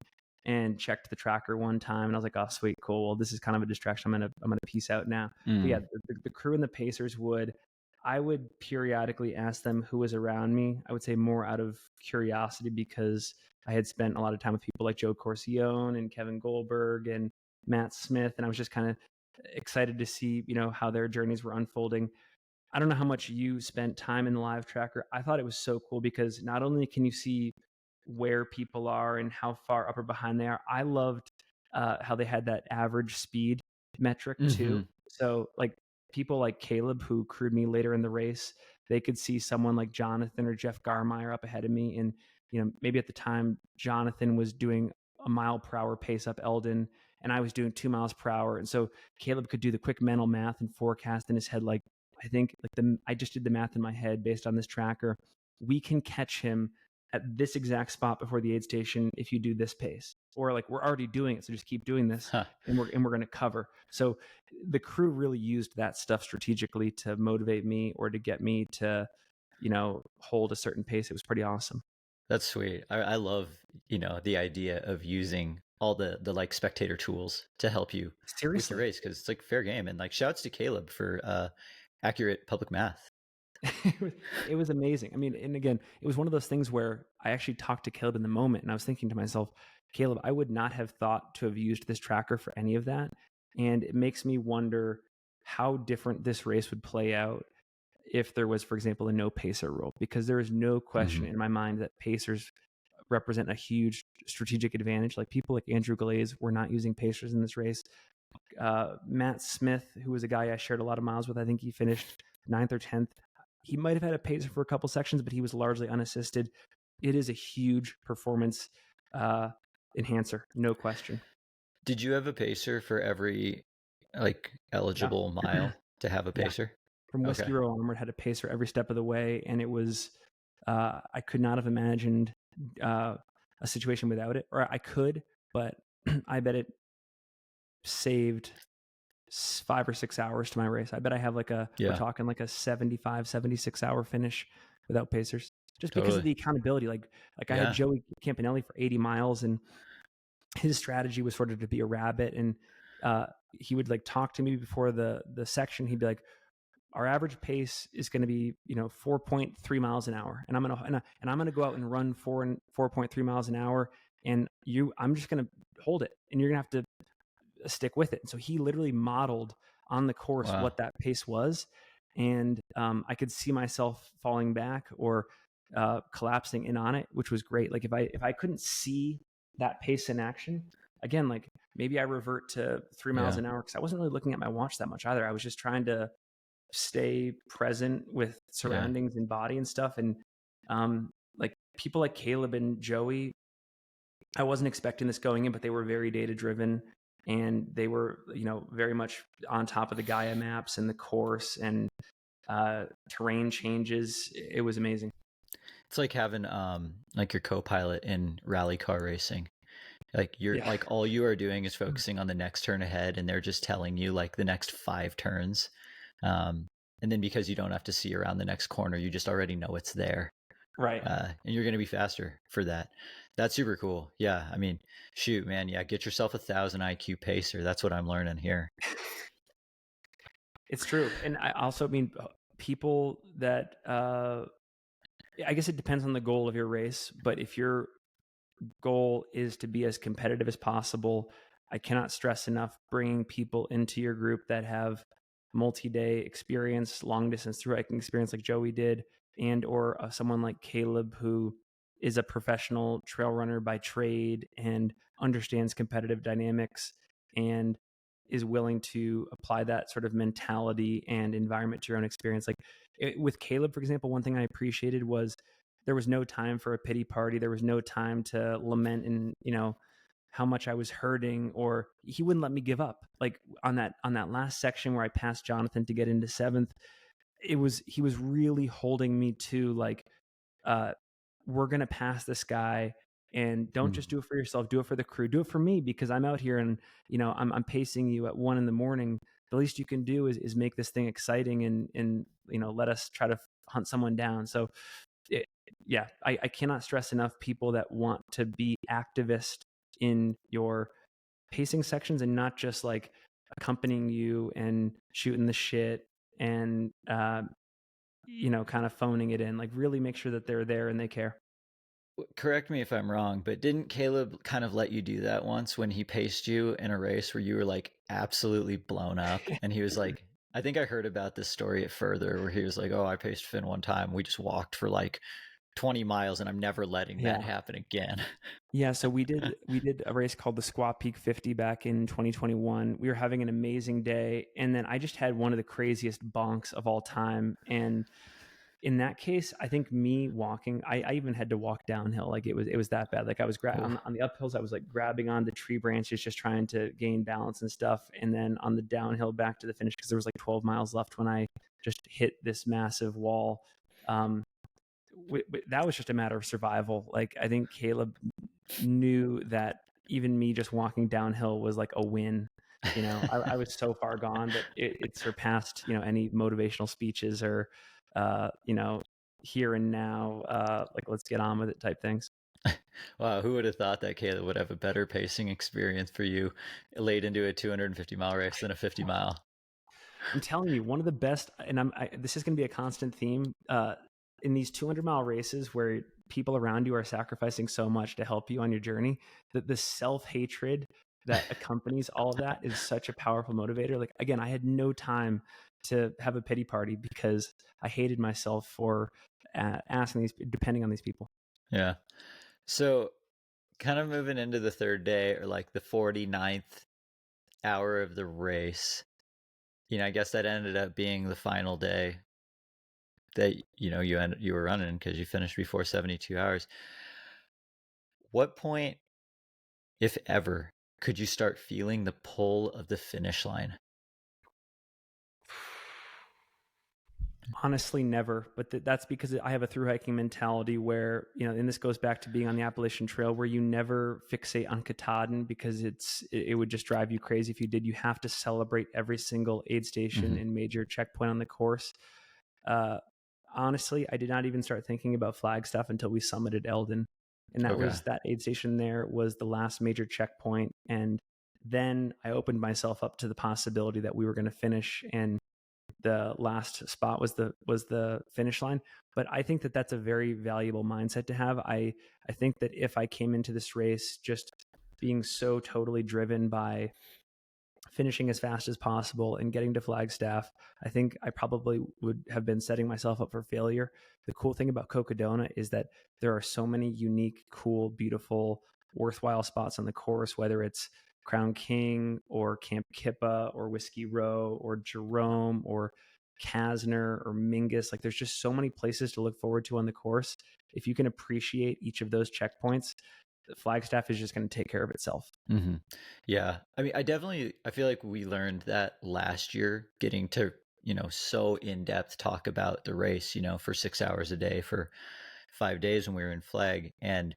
Speaker 1: and checked the tracker one time, and I was like, oh sweet, cool. Well, this is kind of a distraction. I'm gonna peace out now. But yeah,
Speaker 2: Mm,
Speaker 1: the crew and the Pacers I would periodically ask them who was around me. I would say more out of curiosity because I had spent a lot of time with people like Joe Corcione and Kevin Goldberg and Matt Smith, and I was just kind of excited to see how their journeys were unfolding. I don't know how much you spent time in the live tracker. I thought it was so cool because not only can you see where people are and how far up or behind they are, I loved how they had that average speed metric
Speaker 2: Hmm.
Speaker 1: too. So like people like Caleb who crewed me later in the race, they could see someone like Jonathan or Jeff Garmeyer up ahead of me, and maybe at the time Jonathan was doing a mile per hour pace up Eldon, and I was doing 2 miles per hour, and so Caleb could do the quick mental math and forecast in his head like, I think I just did the math in my head based on this tracker. We can catch him at this exact spot before the aid station if you do this pace, or like we're already doing it, so just keep doing this,
Speaker 2: Huh.
Speaker 1: and we're going to cover. So the crew really used that stuff strategically to motivate me or to get me to hold a certain pace. It was pretty awesome.
Speaker 2: That's sweet. I love, the idea of using all the like spectator tools to help you with your
Speaker 1: Seriously.
Speaker 2: race, because it's like fair game. And like shouts to Caleb for accurate public math.
Speaker 1: It was amazing. I mean, and again, it was one of those things where I actually talked to Caleb in the moment, and I was thinking to myself, Caleb, I would not have thought to have used this tracker for any of that. And it makes me wonder how different this race would play out if there was, for example, a no pacer rule, because there is no question
Speaker 2: Hmm.
Speaker 1: in my mind that pacers represent a huge strategic advantage. Like people like Andrew Glaze were not using pacers in this race. Matt Smith, who was a guy I shared a lot of miles with, I think he finished ninth or 10th. He might have had a pacer for a couple sections, but he was largely unassisted. It is a huge performance uh, enhancer, no question.
Speaker 2: Did you have a pacer for every like
Speaker 1: Yeah.
Speaker 2: eligible mile to have a
Speaker 1: Yeah.
Speaker 2: pacer?
Speaker 1: From Whiskey
Speaker 2: Okay.
Speaker 1: Row onward, had a pacer every step of the way. And it was, I could not have imagined uh, a situation without it, or I could, but I bet it saved 5 or 6 hours to my race. I bet I have we're
Speaker 2: Yeah,
Speaker 1: talking like a 75, 76 hour finish without pacers, just because of
Speaker 2: totally.
Speaker 1: the accountability. Like I had
Speaker 2: Yeah.
Speaker 1: Joey Campanelli for 80 miles, and his strategy was sort of to be a rabbit. And he would like talk to me before the section. He'd be like, our average pace is going to be 4.3 miles an hour, and I'm gonna go out and run 4.3 miles an hour, and I'm just gonna hold it, and you're gonna have to stick with it. And so he literally modeled on the course
Speaker 2: Wow.
Speaker 1: what that pace was. And I could see myself falling back or collapsing in on it, which was great. Like if I couldn't see that pace in action, again, like maybe I revert to 3 miles
Speaker 2: Yeah.
Speaker 1: an hour because I wasn't really looking at my watch that much either. I was just trying to stay present with
Speaker 2: Yeah.
Speaker 1: surroundings and body and stuff. And like people like Caleb and Joey, I wasn't expecting this going in, but they were very data driven, and they were, very much on top of the Gaia maps and the course and terrain changes. It was amazing.
Speaker 2: It's like having like your co-pilot in rally car racing. Like you're
Speaker 1: Yeah.
Speaker 2: like all you are doing is focusing on the next turn ahead, and they're just telling you like the next 5 turns. Um, and then because you don't have to see around the next corner, you just already know it's there.
Speaker 1: Right.
Speaker 2: And you're going to be faster for that. That's super cool. Yeah. I mean, shoot, man. Yeah. Get yourself 1,000 IQ pacer. That's what I'm learning here.
Speaker 1: It's true. And I also mean, people that, I guess it depends on the goal of your race, but if your goal is to be as competitive as possible, I cannot stress enough bringing people into your group that have multi-day experience, long distance through hiking experience like Joey did, and or someone like Caleb who is a professional trail runner by trade and understands competitive dynamics and is willing to apply that sort of mentality and environment to your own experience. Like with Caleb, for example, one thing I appreciated was there was no time for a pity party. There was no time to lament and, how much I was hurting, or he wouldn't let me give up. Like on that last section where I passed Jonathan to get into seventh, he was really holding me to like, uh, we're gonna pass this guy, and don't just do it for yourself, do it for the crew, do it for me, because I'm out here and I'm pacing you at 1 a.m. The least you can do is make this thing exciting, and let us try to hunt someone down. So it, yeah, I cannot stress enough people that want to be activist in your pacing sections and not just like accompanying you and shooting the shit and kind of phoning it in. Like really make sure that they're there and they care.
Speaker 2: Correct me if I'm wrong, but didn't Caleb kind of let you do that once when he paced you in a race where you were like absolutely blown up, and he was like, I think I heard about this story at Further where he was like, "Oh, I paced Finn one time. We just walked for like 20 miles, and I'm never letting that
Speaker 1: Yeah.
Speaker 2: happen again."
Speaker 1: Yeah, so we did a race called the Squat Peak 50 back in 2021. We were having an amazing day, and then I just had one of the craziest bonks of all time. And in that case, I think me walking, I even had to walk downhill. Like it was that bad. Like I was on the uphills, I was like grabbing on the tree branches, just trying to gain balance and stuff. And then on the downhill back to the finish, because there was like 12 miles left when I just hit this massive wall. Um, that was just a matter of survival. Like I think Caleb knew that even me just walking downhill was like a win. I was so far gone that it surpassed, any motivational speeches or, here and now, like let's get on with it type things.
Speaker 2: Wow, who would have thought that Caleb would have a better pacing experience for you late into a 250-mile race than a 50-mile?
Speaker 1: I'm telling you, one of the best, and this is going to be a constant theme in these 200-mile races where people around you are sacrificing so much to help you on your journey, that the self-hatred that accompanies all of that is such a powerful motivator. Like, again, I had no time to have a pity party because I hated myself for depending on these people.
Speaker 2: Yeah. So kind of moving into the third day, or like the 49th hour of the race, I guess that ended up being the final day that, you were running because you finished before 72 hours. What point, if ever, could you start feeling the pull of the finish line?
Speaker 1: Honestly, never. But that's because I have a through hiking mentality where, and this goes back to being on the Appalachian Trail, where you never fixate on Katahdin because it would just drive you crazy if you did. You have to celebrate every single aid station and major checkpoint on the course. Honestly, I did not even start thinking about Flagstaff until we summited Eldon. And that aid station there was the last major checkpoint. And then I opened myself up to the possibility that we were going to finish, and the last spot was the finish line. But I think that that's a very valuable mindset to have. I think that if I came into this race just being so totally driven by finishing as fast as possible and getting to Flagstaff, I think I probably would have been setting myself up for failure. The cool thing about Cocodona is that there are so many unique, cool, beautiful, worthwhile spots on the course, whether it's Crown King or Camp Kippa or Whiskey Row or Jerome or Kasner or Mingus. Like there's just so many places to look forward to on the course. If you can appreciate each of those checkpoints, Flagstaff is just going to take care of itself.
Speaker 2: Mm-hmm. Yeah. I mean, I feel like we learned that last year, getting to, so in depth talk about the race, for 6 hours a day for 5 days when we were in Flag. And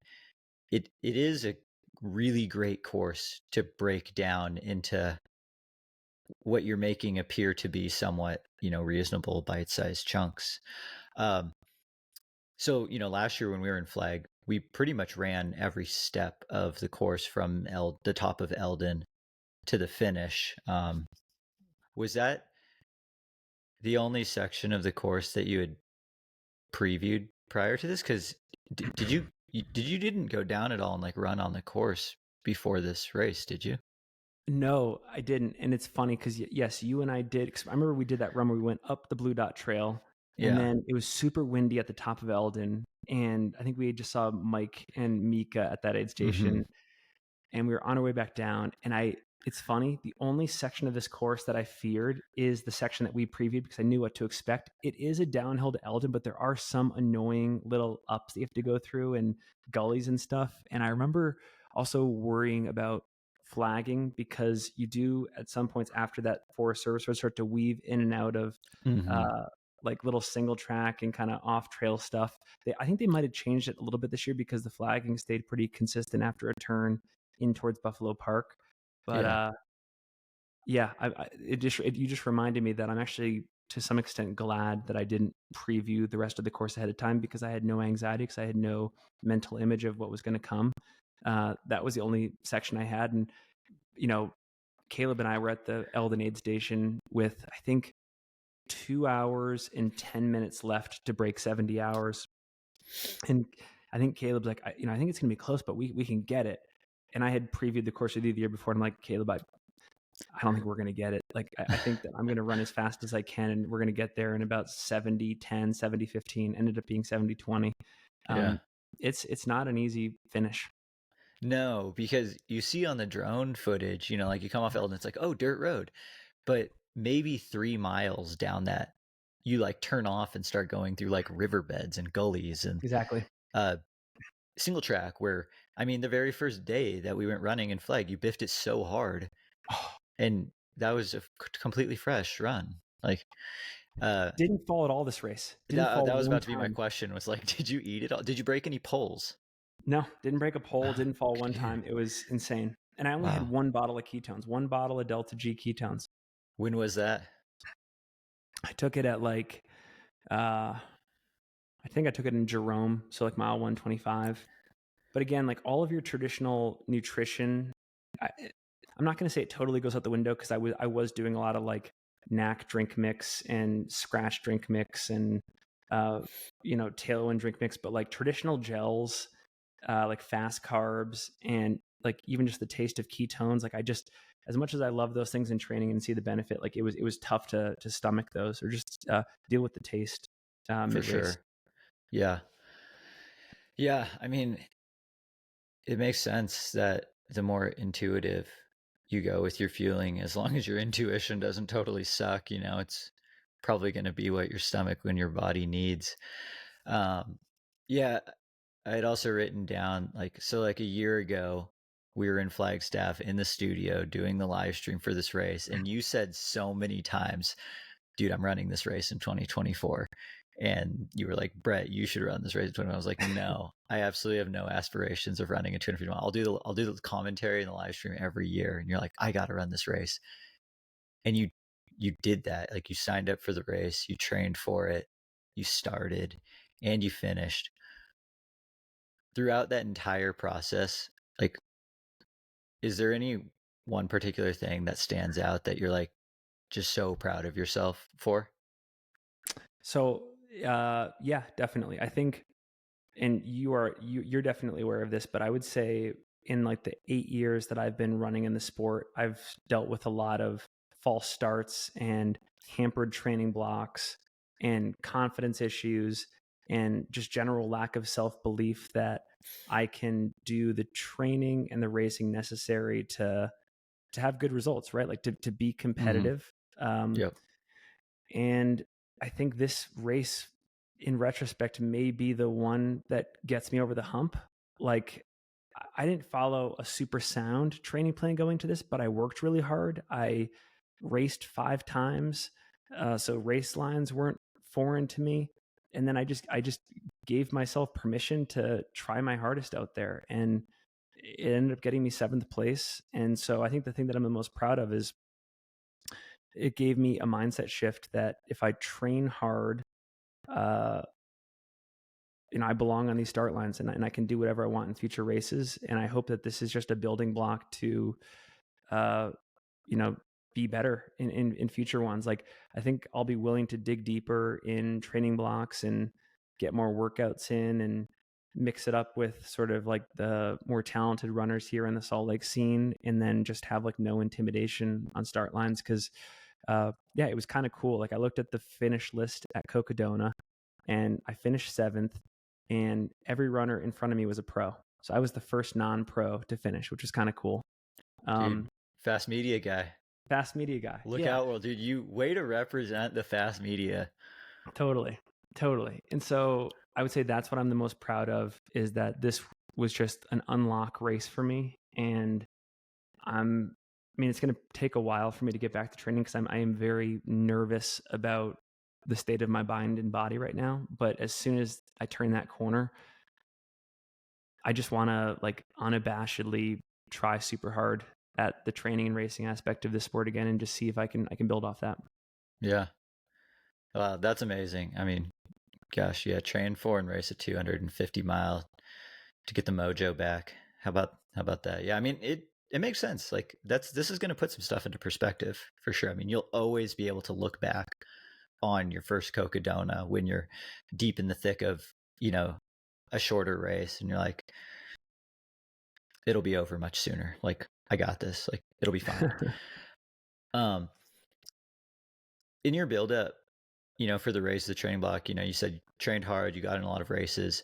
Speaker 2: it is a really great course to break down into what you're making appear to be somewhat, reasonable bite-sized chunks. So, last year when we were in Flag, we pretty much ran every step of the course from the top of Eldon to the finish. Was that the only section of the course that you had previewed prior to this? Because you didn't go down at all and like run on the course before this race, did you?
Speaker 1: No, I didn't. And it's funny because, yes, you and I did. Cause I remember we did that run where we went up the Blue Dot Trail, and
Speaker 2: Yeah.
Speaker 1: then it was super windy at the top of Eldon. And I think we just saw Mike and Mika at that aid station, and we were on our way back down. And it's funny, the only section of this course that I feared is the section that we previewed because I knew what to expect. It is a downhill to Eldon, but there are some annoying little ups that you have to go through and gullies and stuff. And I remember also worrying about flagging because you do at some points after that Forest Service would start to weave in and out of like little single track and kind of off trail stuff. I think they might have changed it a little bit this year because the flagging stayed pretty consistent after a turn in towards Buffalo Park. But
Speaker 2: Yeah.
Speaker 1: you just reminded me that I'm actually to some extent glad that I didn't preview the rest of the course ahead of time because I had no anxiety, because I had no mental image of what was going to come. That was the only section I had. And, Caleb and I were at the Eldon aid station with, I think, 2 hours and 10 minutes left to break 70 hours. And I think Caleb's like, I think it's going to be close, but we can get it. And I had previewed the course with you the year before. And I'm like, Caleb, I don't think we're going to get it. Like, I think that I'm going to run as fast as I can, and we're going to get there in about 70-10, 70-15. Ended up being 70-20.
Speaker 2: Yeah.
Speaker 1: It's not an easy finish.
Speaker 2: No, because you see on the drone footage, you know, like you come off Eldon, it's like, oh, dirt road. But maybe 3 miles down that, you like turn off and start going through like riverbeds and gullies and
Speaker 1: Exactly.
Speaker 2: single track where, I mean, the very first day that we went running in Flag, you biffed it so hard.
Speaker 1: Oh,
Speaker 2: And that was a completely fresh run. Like,
Speaker 1: didn't fall at all this race. Didn't
Speaker 2: that
Speaker 1: fall
Speaker 2: was
Speaker 1: one
Speaker 2: about to be my
Speaker 1: time.
Speaker 2: question, was like, did you eat it all? Did you break any poles?
Speaker 1: No, didn't break a pole. Didn't fall one
Speaker 2: Dude,
Speaker 1: time. It was insane. And I only had
Speaker 2: wow.
Speaker 1: one bottle of ketones, one bottle of Delta G ketones.
Speaker 2: When was that?
Speaker 1: I took it at like, I think I took it in Jerome, so like mile 125. But again, like all of your traditional nutrition, I'm not going to say it totally goes out the window, because I was doing a lot of like knack drink mix and scratch drink mix and tailwind drink mix, but like traditional gels, like fast carbs, and like even just the taste of ketones. Like, I just, as much as I love those things in training and see the benefit, like it was tough to stomach those, or just deal with the taste
Speaker 2: For
Speaker 1: mid race.
Speaker 2: sure. Yeah. Yeah. I mean, it makes sense that the more intuitive you go with your fueling, as long as your intuition doesn't totally suck, you know, it's probably going to be what your stomach and your body needs. Yeah, I had also written down like, so like a year ago, we were in Flagstaff in the studio doing the live stream for this race, and you said so many times, dude, I'm running this race in 2024. And you were like, Brett, you should run this race in 2021. I was like, no, I absolutely have no aspirations of running a 250 mile. I'll do the commentary and the live stream every year. And you're like, I got to run this race. And you did that. Like, you signed up for the race, you trained for it, you started, and you finished. Throughout that entire process, like, is there any one particular thing that stands out that you're like just so proud of yourself for?
Speaker 1: So yeah, definitely. I think, and you're definitely aware of this, but I would say in like the 8 years that I've been running in the sport, I've dealt with a lot of false starts and hampered training blocks and confidence issues and just general lack of self-belief that I can do the training and the racing necessary to have good results, right? Like to be
Speaker 2: Mm-hmm.
Speaker 1: competitive.
Speaker 2: Yep.
Speaker 1: And I think this race, in retrospect, may be the one that gets me over the hump. Like, I didn't follow a super sound training plan going to this, but I worked really hard. I raced 5 times, so race lines weren't foreign to me. And then I just gave myself permission to try my hardest out there, and it ended up getting me 7th place. And so I think the thing that I'm the most proud of is it gave me a mindset shift that if I train hard, uh, I belong on these start lines, and I can do whatever I want in future races. And I hope that this is just a building block to, uh, be better in future ones. Like, I think I'll be willing to dig deeper in training blocks and get more workouts in and mix it up with sort of like the more talented runners here in the Salt Lake scene, and then just have like no intimidation on start lines. Cause yeah, it was kind of cool. Like, I looked at the finish list at Cocodona, and I finished 7th, and every runner in front of me was a pro. So I was the first non-pro to finish, which was kind of cool.
Speaker 2: Dude, fast media guy.
Speaker 1: Fast media guy.
Speaker 2: Look
Speaker 1: Yeah,
Speaker 2: out, world, dude. You way to represent the fast media.
Speaker 1: totally. Totally. And so I would say that's what I'm the most proud of, is that this was just an unlock race for me. And it's going to take a while for me to get back to training, because I am very nervous about the state of my mind and body right now. But as soon as I turn that corner, I just want to like unabashedly try super hard at the training and racing aspect of this sport again, and just see if I can build off that.
Speaker 2: Yeah. Wow, that's amazing. I mean, gosh, yeah, train for and race a 250-mile to get the mojo back. How about that? Yeah, I mean, it makes sense. Like, this is going to put some stuff into perspective for sure. I mean, you'll always be able to look back on your first Cocodona when you're deep in the thick of, a shorter race, and you're like, it'll be over much sooner. Like, I got this. Like, it'll be fine. Um, in your build up, for the race, the training block, you said you trained hard, you got in a lot of races.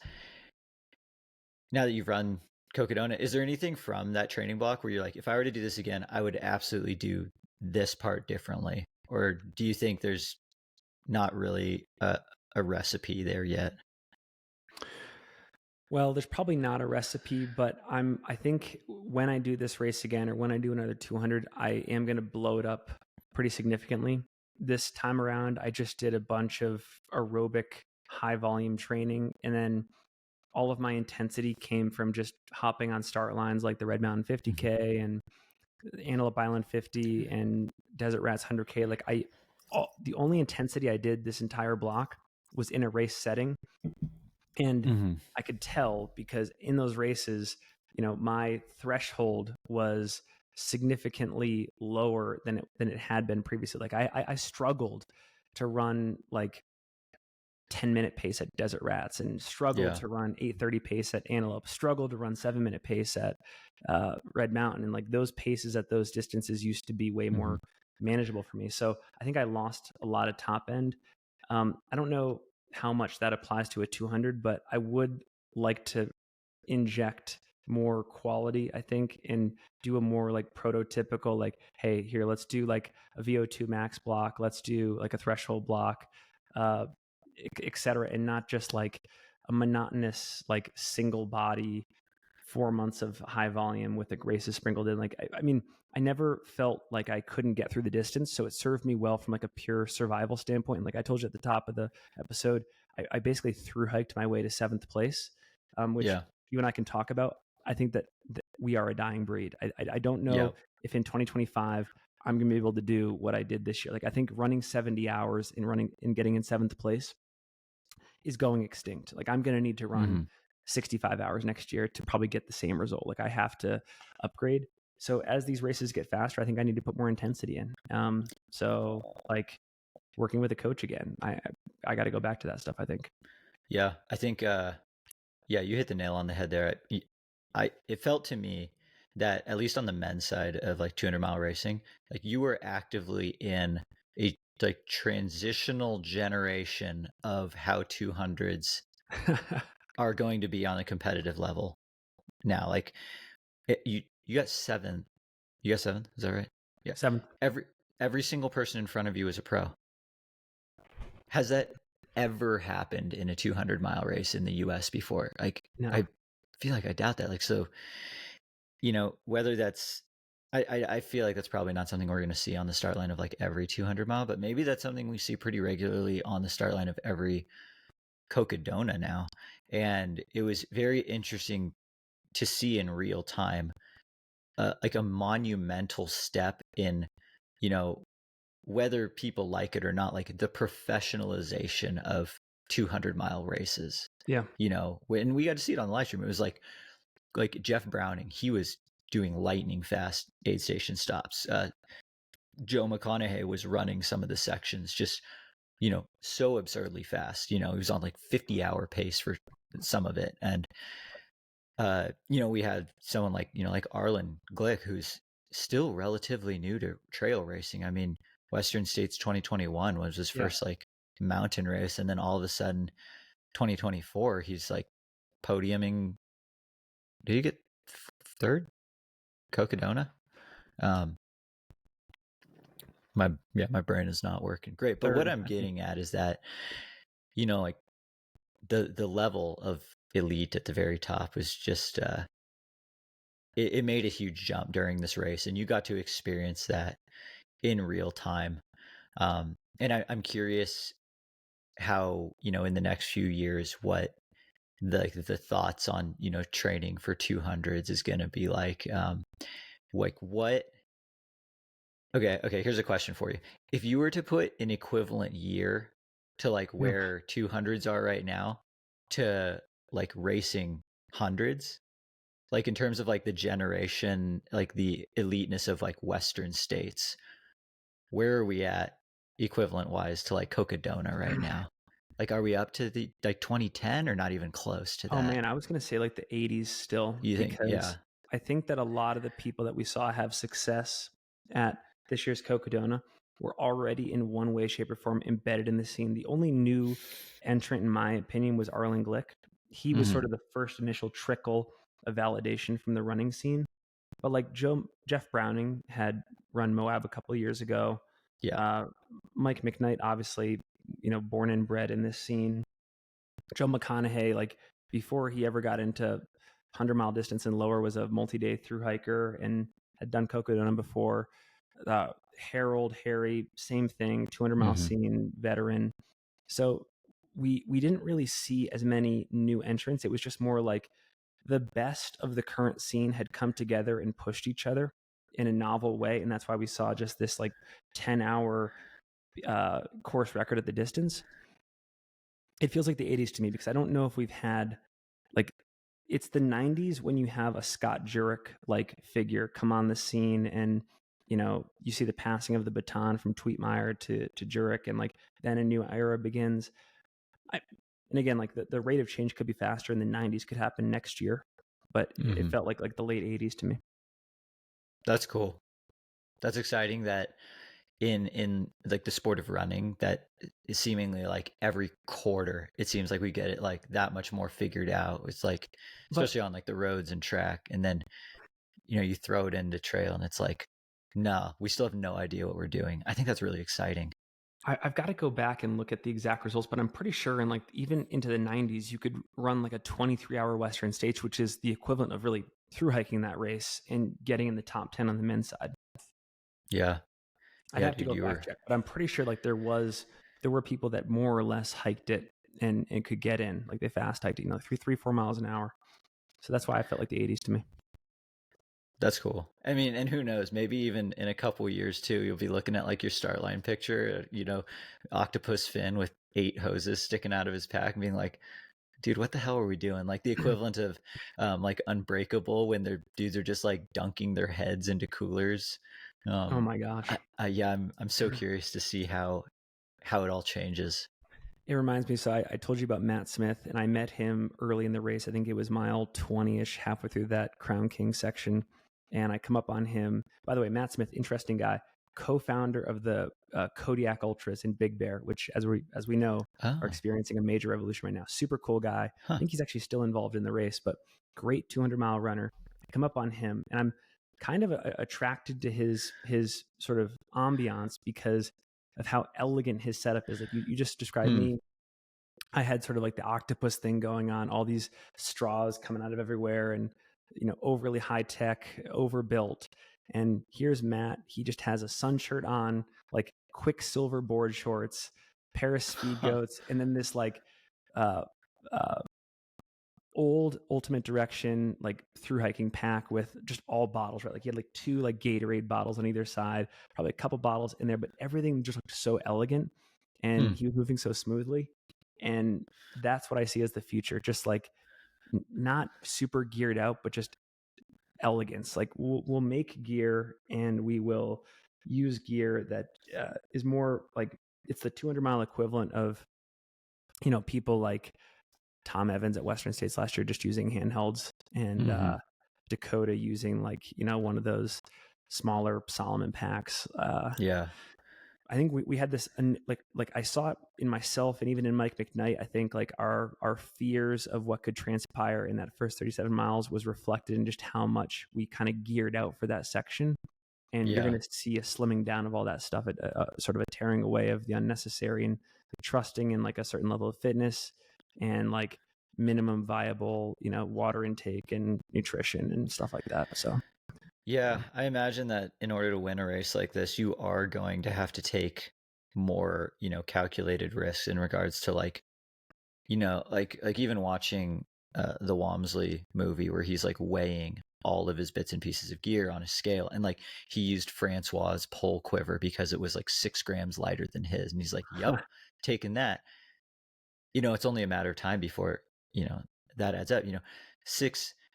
Speaker 2: Now that you've run Cocodona, is there anything from that training block where you're like, if I were to do this again, I would absolutely do this part differently? Or do you think there's not really a recipe there yet?
Speaker 1: Well, there's probably not a recipe, but I think when I do this race again, or when I do another 200, I am going to blow it up pretty significantly. This time around, I just did a bunch of aerobic high volume training, and then all of my intensity came from just hopping on start lines like the Red Mountain 50K and Antelope Island 50 and Desert Rats 100K. Like the only intensity I did this entire block was in a race setting. And I could tell because in those races, my threshold was significantly lower than it had been previously. Like I struggled to run like 10-minute pace at Desert Rats, and struggled to run 8:30 pace at Antelope, struggled to run 7-minute pace at Red Mountain. And like those paces at those distances used to be way more manageable for me. So I think I lost a lot of top end. I don't know how much that applies to a 200, but I would like to inject more quality, I think, and do a more like prototypical, like, hey, here, let's do like a VO2 max block. Let's do like a threshold block, et cetera. And not just like a monotonous, like single body 4 months of high volume with the races sprinkled in. Like, I mean, I never felt like I couldn't get through the distance. So it served me well from like a pure survival standpoint. And like I told you at the top of the episode, I basically through hiked my way to 7th place, which you and I can talk about. I think that we are a dying breed. I don't know if in 2025 I'm going to be able to do what I did this year. Like I think running 70 hours and getting in 7th place is going extinct. Like I'm going to need to run 65 hours next year to probably get the same result. Like I have to upgrade. So as these races get faster, I think I need to put more intensity in. So like working with a coach again, I got to go back to that stuff, I think.
Speaker 2: Yeah, I think, you hit the nail on the head there. It felt to me that at least on the men's side of like 200-mile racing, like you were actively in a like transitional generation of how 200s are going to be on a competitive level now. Like you got 7th. You got 7th, is that right? Yeah.
Speaker 1: 7th.
Speaker 2: Every single person in front of you is a pro. Has that ever happened in a 200-mile race in the US before? Like
Speaker 1: No.
Speaker 2: I feel like I doubt that. Like, so, whether that's, I feel like that's probably not something we're going to see on the start line of like every 200-mile, but maybe that's something we see pretty regularly on the start line of every Cocodona now. And it was very interesting to see in real time, like a monumental step in, whether people like it or not, like the professionalization of 200-mile races.
Speaker 1: Yeah.
Speaker 2: When we got to see it on the live stream, it was like Jeff Browning, he was doing lightning fast aid station stops. Joe McConaughey was running some of the sections just, so absurdly fast. He was on like 50-hour pace for some of it. And, we had someone like, like Arlen Glick, who's still relatively new to trail racing. I mean, Western States 2021 was his first like mountain race. And then all of a sudden 2024, he's like podiuming. Did he get 3rd? Cocodona? My brain is not working great. But
Speaker 1: 3rd,
Speaker 2: what I'm getting at is that, like the level of elite at the very top was just it made a huge jump during this race, and you got to experience that in real time. And I'm curious how, in the next few years, what the thoughts on, training for 200s is going to be like. Like what? Okay, here's a question for you. If you were to put an equivalent year to like where 200s are right now to like racing hundreds, like in terms of like the generation, like the eliteness of like Western states, where are we at equivalent wise to like Cocodona right now? Like, are we up to the like 2010 or not even close to that?
Speaker 1: Oh man, I was going to say like the 80s still.
Speaker 2: You think?
Speaker 1: Because I think that a lot of the people that we saw have success at this year's Cocodona were already in one way, shape, or form embedded in the scene. The only new entrant, in my opinion, was Arlen Glick. He was sort of the first initial trickle of validation from the running scene. But like Jeff Browning had run Moab a couple of years ago.
Speaker 2: Yeah.
Speaker 1: Mike McKnight, obviously, born and bred in this scene. Joe McConaughey, like before he ever got into 100-mile distance and lower, was a multi-day through hiker and had done Cocodona before. Harold, Harry, same thing, 200-mile scene veteran. So we didn't really see as many new entrants. It was just more like the best of the current scene had come together and pushed each other in a novel way. And that's why we saw just this like 10-hour course record at the distance. It feels like the 80s to me, because I don't know if we've had, like, it's the 90s when you have a Scott Jurek like figure come on the scene, and you see the passing of the baton from Tweetmeyer to Jurek, and like then a new era begins. And again, like the rate of change could be faster in the 90s, could happen next year, but it felt like the late 80s to me.
Speaker 2: That's cool. That's exciting that in like the sport of running, that is seemingly like every quarter, it seems like we get it like that much more figured out. It's like, especially on like the roads and track, and then you throw it into trail and it's like, nah, we still have no idea what we're doing. I think that's really exciting.
Speaker 1: I've got to go back and look at the exact results, but I'm pretty sure in like even into the 90s, you could run like a 23-hour Western States, which is the equivalent of really through hiking that race and getting in the top 10 on the men's side.
Speaker 2: Yeah.
Speaker 1: I'd have to go back check, but I'm pretty sure like there were people that more or less hiked it and could get in, like they fast hiked it, 3-4 miles an hour. So that's why I felt like the 80s to me.
Speaker 2: That's cool. I mean, and who knows, maybe even in a couple of years too, you'll be looking at like your start line picture, octopus fin with 8 hoses sticking out of his pack and being like, dude, what the hell are we doing? Like the equivalent of like Unbreakable, when their dudes are just like dunking their heads into coolers.
Speaker 1: Oh my gosh.
Speaker 2: I'm so curious to see how it all changes.
Speaker 1: It reminds me, so I told you about Matt Smith, and I met him early in the race. I think it was mile 20-ish, halfway through that Crown King section. And I come up on him. By the way, Matt Smith, interesting guy, co-founder of the Kodiak Ultras in Big Bear, which, as we know, are experiencing a major revolution right now. Super cool guy. I think he's actually still involved in the race, but great 200-mile runner. I come up on him, and I'm kind of attracted to his sort of ambiance because of how elegant his setup is. Like you just described me. I had sort of like the octopus thing going on, all these straws coming out of everywhere, and overly high tech, overbuilt. And here's Matt. He just has a sun shirt on, like Quicksilver board shorts, pair of speed goats, and then this like old Ultimate Direction like through hiking pack with just all bottles, right? Like he had like 2 like Gatorade bottles on either side, probably a couple bottles in there, but everything just looked so elegant, and he was moving so smoothly. And that's what I see as the future. Just like not super geared out, but just elegance. Like we'll make gear, and we will use gear that is more like, it's the 200-mile equivalent of people like Tom Evans at Western States last year just using handhelds, and Dakota using like one of those smaller Solomon packs. I think we had this, like I saw it in myself and even in Mike McKnight. I think like our fears of what could transpire in that first 37 miles was reflected in just how much we kind of geared out for that section. And you're going to see a slimming down of all that stuff, sort of a tearing away of the unnecessary, and like, trusting in like a certain level of fitness and like minimum viable, water intake and nutrition and stuff like that. So.
Speaker 2: Yeah, I imagine that in order to win a race like this, you are going to have to take more, calculated risks in regards to like, like even watching the Walmsley movie where he's like weighing all of his bits and pieces of gear on a scale, and like he used Francois's pole quiver because it was like 6 grams lighter than his, and he's like, "Yep, taking that." It's only a matter of time before that adds up.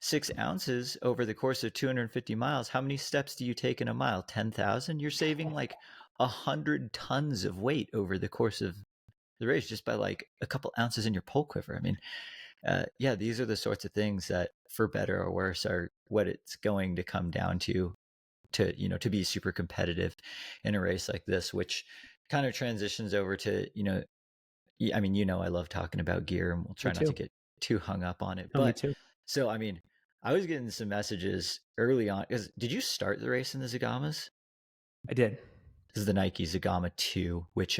Speaker 2: 6 ounces over the course of 250 miles. How many steps do you take in a mile? 10,000? You're saving like 100 tons of weight over the course of the race just by like a couple ounces in your pole quiver. I mean, these are the sorts of things that, for better or worse, are what it's going to come down to to be super competitive in a race like this, which kind of transitions over to, I mean, I love talking about gear, and we'll
Speaker 1: Me
Speaker 2: try not to
Speaker 1: too.
Speaker 2: get too hung up on it.
Speaker 1: Oh, me
Speaker 2: But
Speaker 1: too.
Speaker 2: so, I mean, I was getting some messages early on. Did you start the race in the Zygamas?
Speaker 1: I did.
Speaker 2: This is the Nike Zegama 2, which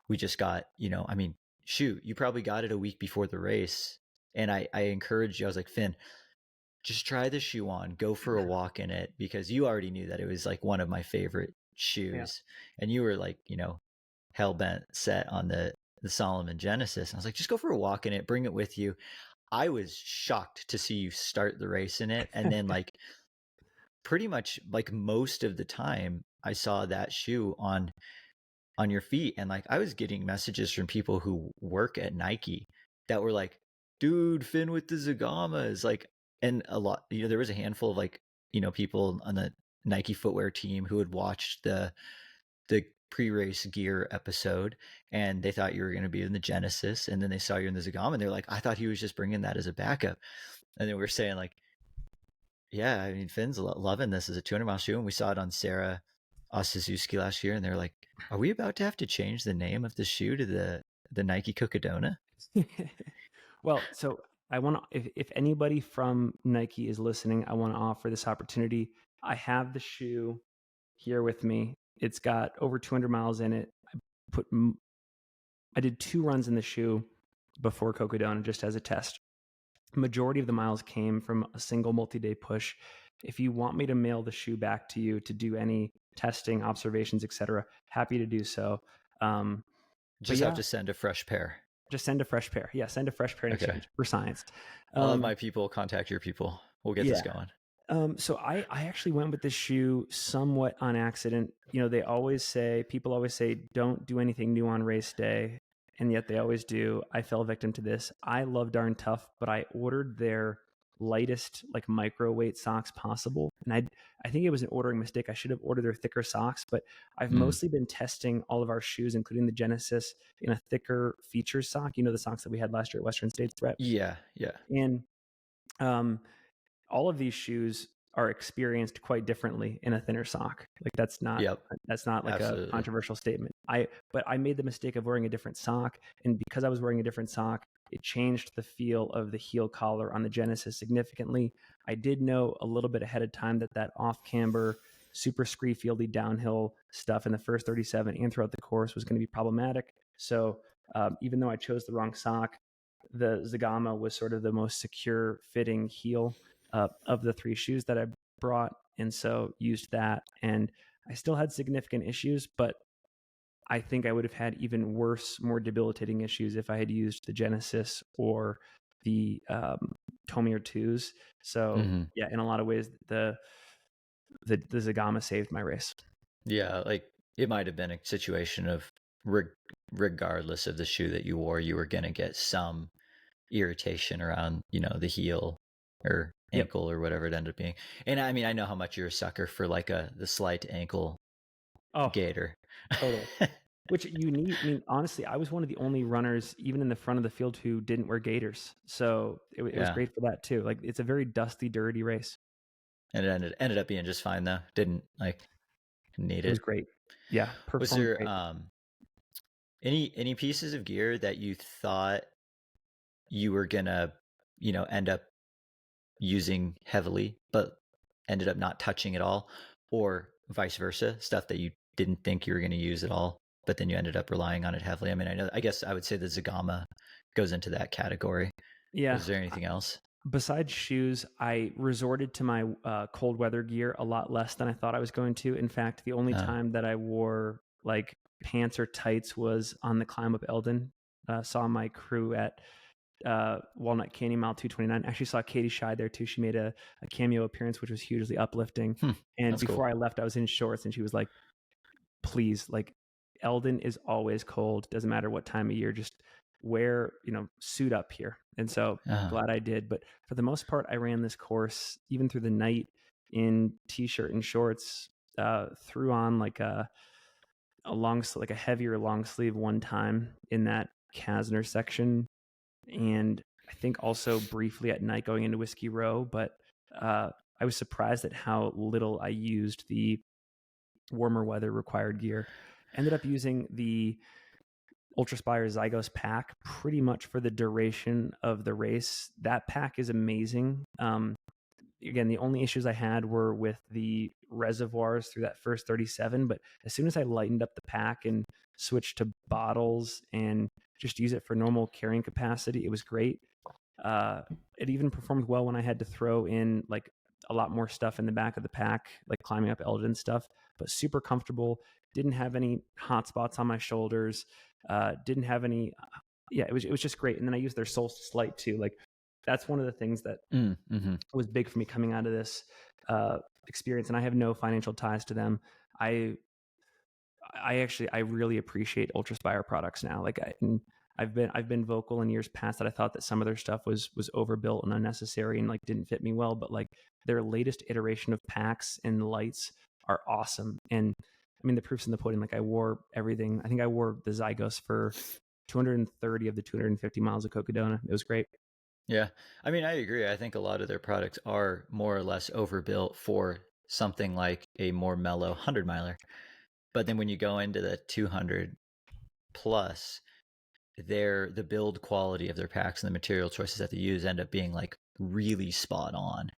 Speaker 2: we just got, I mean, shoot, you probably got it a week before the race. And I encouraged you, I was like, Finn, just try the shoe on, go for a walk in it, because you already knew that it was like one of my favorite
Speaker 1: Yeah.
Speaker 2: shoes. And you were like, hell bent set on the Solomon Genesis. And I was like, just go for a walk in it, bring it with you. I was shocked to see you start the race in it. And then like pretty much like most of the time I saw that shoe on your feet. And like I was getting messages from people who work at Nike that were like, dude, Finn with the Zagamas. Like, and a lot, there was a handful of like, people on the Nike footwear team who had watched the pre-race gear episode, and they thought you were going to be in the Genesis, and then they saw you in the Zagama, and they're like, I thought he was just bringing that as a backup. And then we are saying like, yeah, I mean, Finn's loving this as a 200-mile shoe, and we saw it on Sarah Suzuki last year, and they're like, are we about to have to change the name of the shoe to the Nike Cocodona?
Speaker 1: Well, so I want to, if anybody from Nike is listening, I want to offer this opportunity. I have the shoe here with me. It's got over 200 miles in it. I did 2 runs in the shoe before Cocodona just as a test. Majority of the miles came from a single multi-day push. If you want me to mail the shoe back to you to do any testing, observations, etc., happy to do so.
Speaker 2: Just have to send a fresh pair.
Speaker 1: Just send a fresh pair. Yeah, send a fresh pair in exchange for science.
Speaker 2: I'll have my people contact your people. We'll get this going.
Speaker 1: So I actually went with this shoe somewhat on accident. People always say, don't do anything new on race day. And yet they always do. I fell victim to this. I love Darn Tough, but I ordered their lightest like micro weight socks possible. And I think it was an ordering mistake. I should have ordered their thicker socks, but I've mostly been testing all of our shoes, including the Genesis, in a thicker features sock. The socks that we had last year at Western States Prep.
Speaker 2: Yeah.
Speaker 1: And all of these shoes are experienced quite differently in a thinner sock. Like that's not like Absolutely. A controversial statement. But I made the mistake of wearing a different sock, and because I was wearing a different sock, it changed the feel of the heel collar on the Genesis significantly. I did know a little bit ahead of time that off camber, super scree fieldy downhill stuff in the first 37 and throughout the course was going to be problematic. So even though I chose the wrong sock, the Zegama was sort of the most secure fitting heel of the 3 shoes that I brought, and so used that. And I still had significant issues, but I think I would have had even worse, more debilitating issues if I had used the Genesis or the Tomier 2s. So yeah, in a lot of ways, the Zegama saved my race.
Speaker 2: Yeah, like it might have been a situation of regardless of the shoe that you wore, you were going to get some irritation around, the heel or ankle or whatever it ended up being. And I mean, I know how much you're a sucker for like the slight ankle gaiter.
Speaker 1: Totally. Which you need. I mean, honestly, I was one of the only runners, even in the front of the field, who didn't wear gaiters. So it was great for that too. Like it's a very dusty, dirty race.
Speaker 2: And it ended up being just fine though. Didn't like need it.
Speaker 1: It was great. Yeah.
Speaker 2: Was there any pieces of gear that you thought you were gonna, end up using heavily, but ended up not touching at all, or vice versa, stuff that you didn't think you were going to use at all, but then you ended up relying on it heavily? I mean, I guess I would say the Zegama goes into that category.
Speaker 1: Yeah.
Speaker 2: Is there anything else?
Speaker 1: Besides shoes, I resorted to my cold weather gear a lot less than I thought I was going to. In fact, the only time that I wore like pants or tights was on the climb up Eldon. Saw my crew at Walnut Canyon Mile 229. Actually saw Katie Scheid there too. She made a cameo appearance, which was hugely uplifting. And before I left, I was in shorts, and she was like, please, like, Eldon is always cold. Doesn't matter what time of year, just wear, suit up here. And so glad I did. But for the most part, I ran this course even through the night in t-shirt and shorts, threw on like a heavier long sleeve one time in that Kasner section. And I think also briefly at night going into Whiskey Row, but I I was surprised at how little I used the warmer weather required gear. Ended up using the Ultraspire Zygos pack pretty much for the duration of the race. That pack is amazing. Again, the only issues I had were with the reservoirs through that first 37. But as soon as I lightened up the pack and switched to bottles and just use it for normal carrying capacity, it was great. It even performed well when I had to throw in like a lot more stuff in the back of the pack, like climbing up Elgin stuff, but super comfortable. Didn't have any hot spots on my shoulders. Didn't have any. Yeah, it was just great. And then I used their Solstice Light too. Like that's one of the things that was big for me coming out of this experience. And I have no financial ties to them. I really appreciate Ultraspire products now. Like I've been vocal in years past that I thought that some of their stuff was overbuilt and unnecessary and like didn't fit me well, but like their latest iteration of packs and lights are awesome. And I mean, the proof's in the pudding. Like I wore everything. I think I wore the Zygos for 230 of the 250 miles of Cocodona. It was great.
Speaker 2: Yeah. I mean, I agree. I think a lot of their products are more or less overbuilt for something like a more mellow 100 miler. But then when you go into the 200 plus, the build quality of their packs and the material choices that they use end up being like really spot on.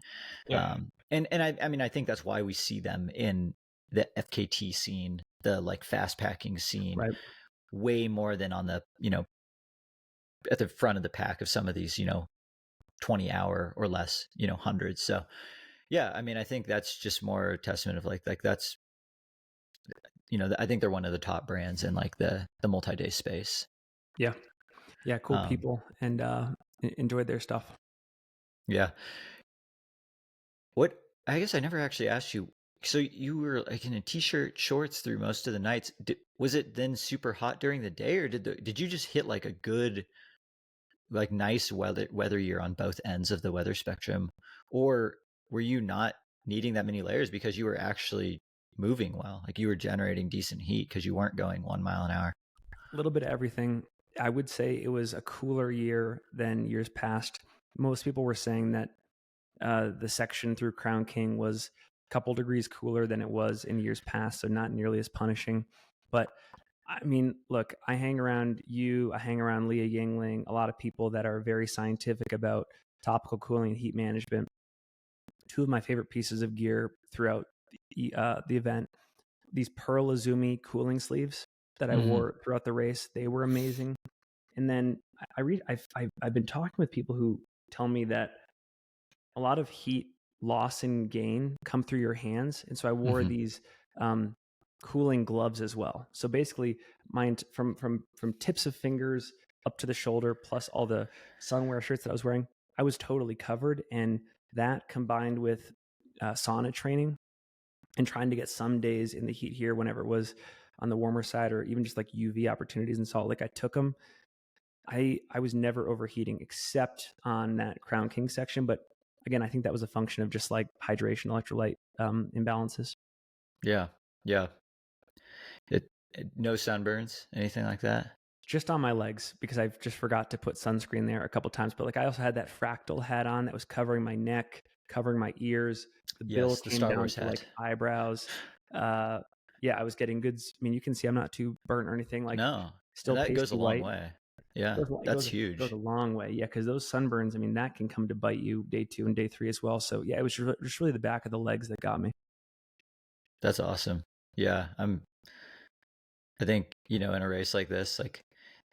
Speaker 1: Yeah.
Speaker 2: And I mean, I think that's why we see them in the FKT scene, the like fast packing scene,
Speaker 1: Right.
Speaker 2: way more than on the, at the front of the pack of some of these, 20-hour or less, hundreds. So yeah, I mean, I think that's just more a testament of like that's, I think they're one of the top brands in like the multi-day space.
Speaker 1: Yeah. Yeah. Cool people, and enjoyed their stuff.
Speaker 2: Yeah. I guess I never actually asked you. So you were like in a t-shirt, shorts through most of the nights. Was it then super hot during the day, or did you just hit like a good, like nice weather year on both ends of the weather spectrum, or were you not needing that many layers because you were actually moving well, like you were generating decent heat because you weren't going 1 mile an hour?
Speaker 1: A little bit of everything. I would say it was a cooler year than years past. Most people were saying that the section through Crown King was a couple degrees cooler than it was in years past, so not nearly as punishing. But I mean, look, I hang around you, I hang around Leah Yingling, a lot of people that are very scientific about topical cooling and heat management. Two of my favorite pieces of gear throughout the event, these Pearl Izumi cooling sleeves that I wore throughout the race, they were amazing. And then I've been talking with people who tell me that a lot of heat loss and gain come through your hands, and so I wore these cooling gloves as well. So basically, mine from tips of fingers up to the shoulder, plus all the sunwear shirts that I was wearing, I was totally covered. And that combined with sauna training and trying to get some days in the heat here whenever it was on the warmer side, or even just like UV opportunities in Salt Lake, I took them. I was never overheating except on that Crown King section, but again, I think that was a function of just like hydration, electrolyte imbalances.
Speaker 2: Yeah. No sunburns, anything like that?
Speaker 1: Just on my legs, because I just forgot to put sunscreen there a couple times. But like I also had that Fractel hat on that was covering my neck, covering my ears. The bill came
Speaker 2: Star
Speaker 1: down
Speaker 2: Wars
Speaker 1: to
Speaker 2: hat.
Speaker 1: like eyebrows. Yeah, I was getting good. I mean, you can see I'm not too burnt or anything. Like
Speaker 2: No,
Speaker 1: still
Speaker 2: that
Speaker 1: pasty
Speaker 2: goes a long
Speaker 1: white.
Speaker 2: way. Yeah, that's huge.
Speaker 1: Goes a long way. Yeah, because those sunburns, I mean, that can come to bite you day 2 and day 3 as well. So yeah, it was just really the back of the legs that got me.
Speaker 2: That's awesome. Yeah, I think, in a race like this, like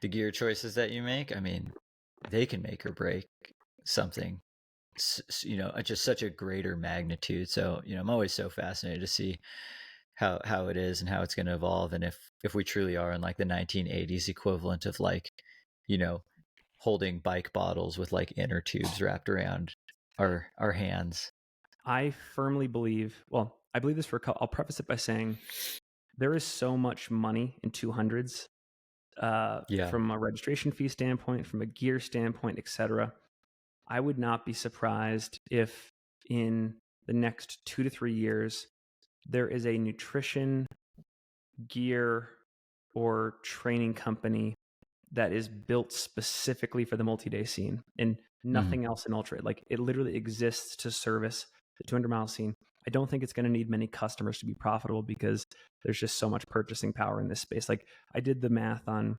Speaker 2: the gear choices that you make, I mean, they can make or break something, at just such a greater magnitude. So, I'm always so fascinated to see how it is and how it's going to evolve. And if we truly are in like the 1980s equivalent of like, holding bike bottles with like inner tubes wrapped around our hands.
Speaker 1: I firmly believe, well, I believe this I'll preface it by saying there is so much money in 200s from a registration fee standpoint, from a gear standpoint, etc. I would not be surprised if in the next 2 to 3 years, there is a nutrition, gear, or training company that is built specifically for the multi-day scene and nothing else in ultra. Like it literally exists to service the 200-mile scene. I don't think it's going to need many customers to be profitable because there's just so much purchasing power in this space. Like I did the math on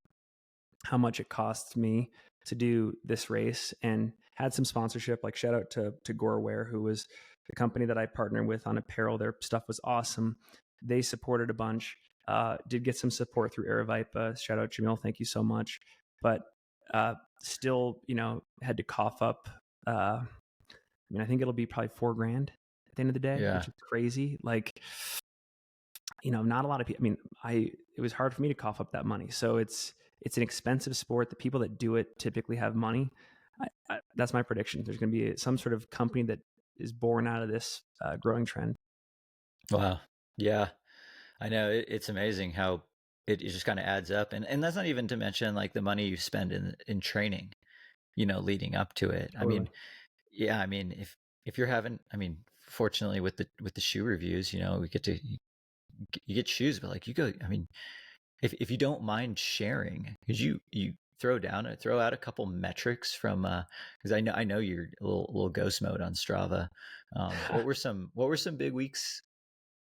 Speaker 1: how much it costs me to do this race and had some sponsorship. Like shout out to Gorewear, who was the company that I partnered with on apparel. Their stuff was awesome. They supported a bunch. Did get some support through Aravaipa. Shout out Jamil, thank you so much. But still, had to cough up. I think it'll be probably $4,000 at the end of the day, which is crazy. Like, not a lot of people. It was hard for me to cough up that money. So it's an expensive sport. The people that do it typically have money. That's my prediction. There's going to be some sort of company that is born out of this growing trend.
Speaker 2: Wow. Yeah. I know it's amazing how it just kind of adds up. And that's not even to mention like the money you spend in training, leading up to it.
Speaker 1: Totally.
Speaker 2: If you're having, fortunately with the shoe reviews, we get to, you get shoes, but like if you don't mind sharing, because you throw out a couple metrics from, because I know you're a little ghost mode on Strava. What were some big weeks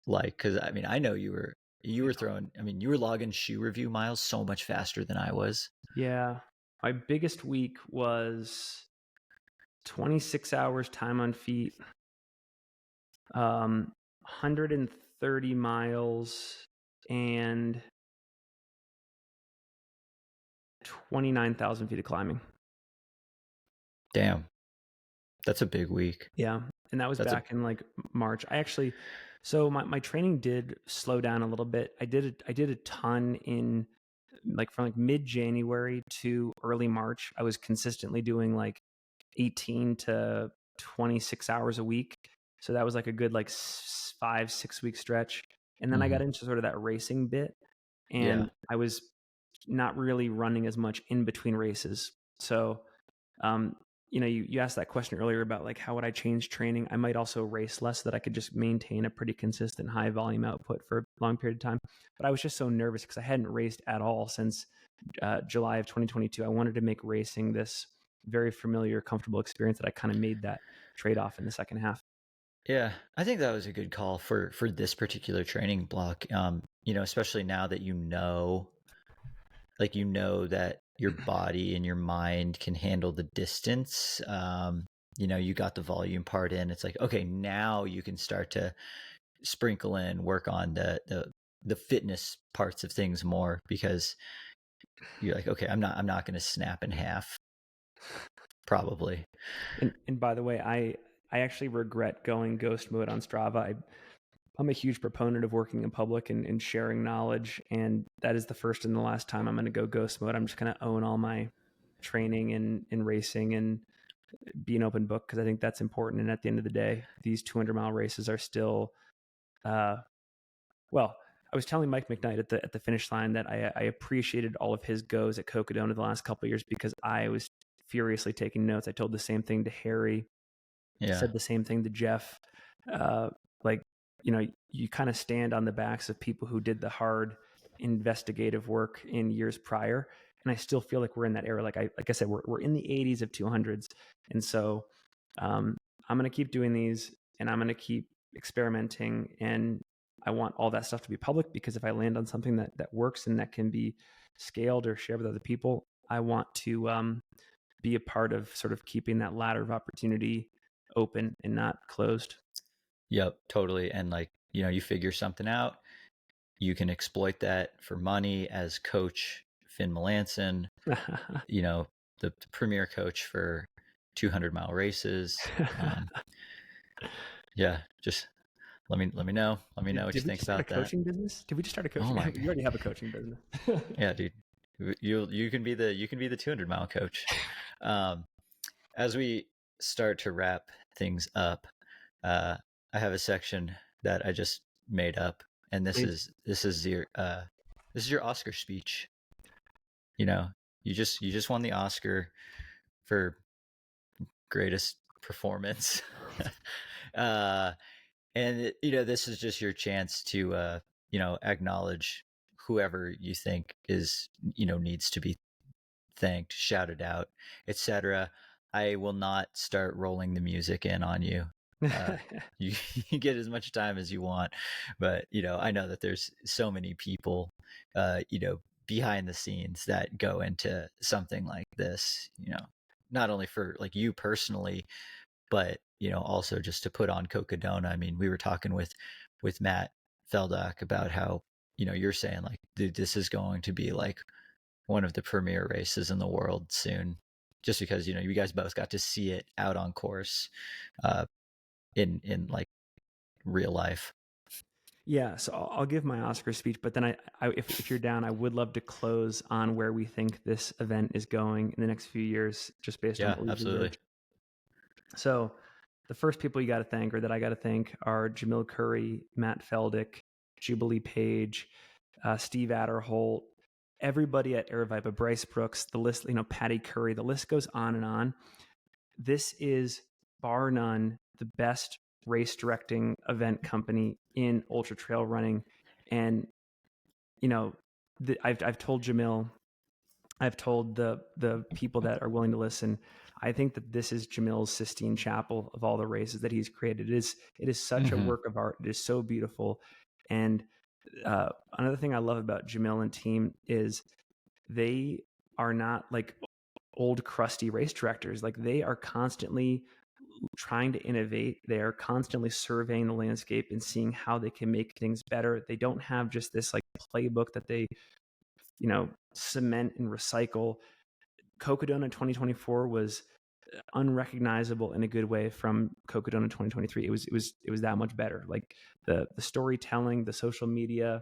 Speaker 2: like? Because I know you were throwing, you were logging shoe review miles so much faster than I was.
Speaker 1: Yeah, my biggest week was 26 hours time on feet, 130 miles, and 29,000 feet of climbing.
Speaker 2: Damn, that's a big week.
Speaker 1: Yeah, and that was back in like March. So my training did slow down a little bit. I did a ton in like from like mid-January to early March. I was consistently doing like 18 to 26 hours a week. So that was like a good like 5-6 week stretch. And then I got into sort of that racing bit, and I was not really running as much in between races. So, you asked that question earlier about like, how would I change training? I might also race less so that I could just maintain a pretty consistent high volume output for a long period of time. But I was just so nervous because I hadn't raced at all since July of 2022. I wanted to make racing this very familiar, comfortable experience that I kind of made that trade-off in the second half.
Speaker 2: Yeah, I think that was a good call for this particular training block. Especially now that that your body and your mind can handle the distance. You got the volume part in. It's like, okay, now you can start to sprinkle in, work on the fitness parts of things more, because you're like, okay, I'm not going to snap in half, probably.
Speaker 1: And by the way, I actually regret going ghost mode on Strava. I'm a huge proponent of working in public and sharing knowledge, and that is the first and the last time I'm going to go ghost mode. I'm just going to own all my training and racing and be an open book, because I think that's important. And at the end of the day, these 200-mile races are still, well, I was telling Mike McKnight at the finish line that I appreciated all of his goes at Cocodona the last couple of years, because I was furiously taking notes. I told the same thing to Harry. Said the same thing to Jeff. You kind of stand on the backs of people who did the hard investigative work in years prior. And I still feel like we're in that era. Like I said, we're in the 80s of 200s. And so I'm going to keep doing these, and I'm going to keep experimenting. And I want all that stuff to be public, because if I land on something that works and that can be scaled or shared with other people, I want to be a part of sort of keeping that ladder of opportunity open and not closed.
Speaker 2: Yep, totally. And like, you figure something out, you can exploit that for money, as coach Finn Melanson, the premier coach for 200-mile races. Yeah, just let me know. Let me know what you think about that.
Speaker 1: Coaching business? Did we just start a coaching?
Speaker 2: Oh my
Speaker 1: You already have a coaching business.
Speaker 2: Yeah, dude. You can be the 200-mile coach. As we start to wrap things up, I have a section that I just made up, and this is your Oscar speech. You just won the Oscar for greatest performance. And this is just your chance to acknowledge whoever you think is needs to be thanked, shouted out, etc. I will not start rolling the music in on you. You, you get as much time as you want, but I know that there's so many people, behind the scenes that go into something like this. Not only for like you personally, but also just to put on Cocodona. I mean, we were talking with Matt Feldock about how you're saying like, dude, this is going to be like one of the premier races in the world soon, just because you guys both got to see it out on course, uh, in like real life.
Speaker 1: Yeah, so I'll give my Oscar speech, but then if you're down, I would love to close on where we think this event is going in the next few years, just based on
Speaker 2: Yeah,
Speaker 1: what we've
Speaker 2: absolutely.
Speaker 1: researched. So the first people you got to thank, or that I got to thank, are Jamil Curry, Matt Feldick, Jubilee Page, Steve Adderholt, everybody at Airvipa, Bryce Brooks, the list, Patty Curry, the list goes on and on. This is bar none the best race directing event company in ultra trail running. And, I've told Jamil, I've told the people that are willing to listen, I think that this is Jamil's Sistine Chapel of all the races that he's created. It is such a work of art. It is so beautiful. And another thing I love about Jamil and team is they are not like old crusty race directors. Like, they are constantly trying to innovate. They are constantly surveying the landscape and seeing how they can make things better. They don't have just this like playbook that they cement and recycle. Cocodona 2024 was unrecognizable in a good way from Cocodona 2023. It was that much better. Like the storytelling, the social media,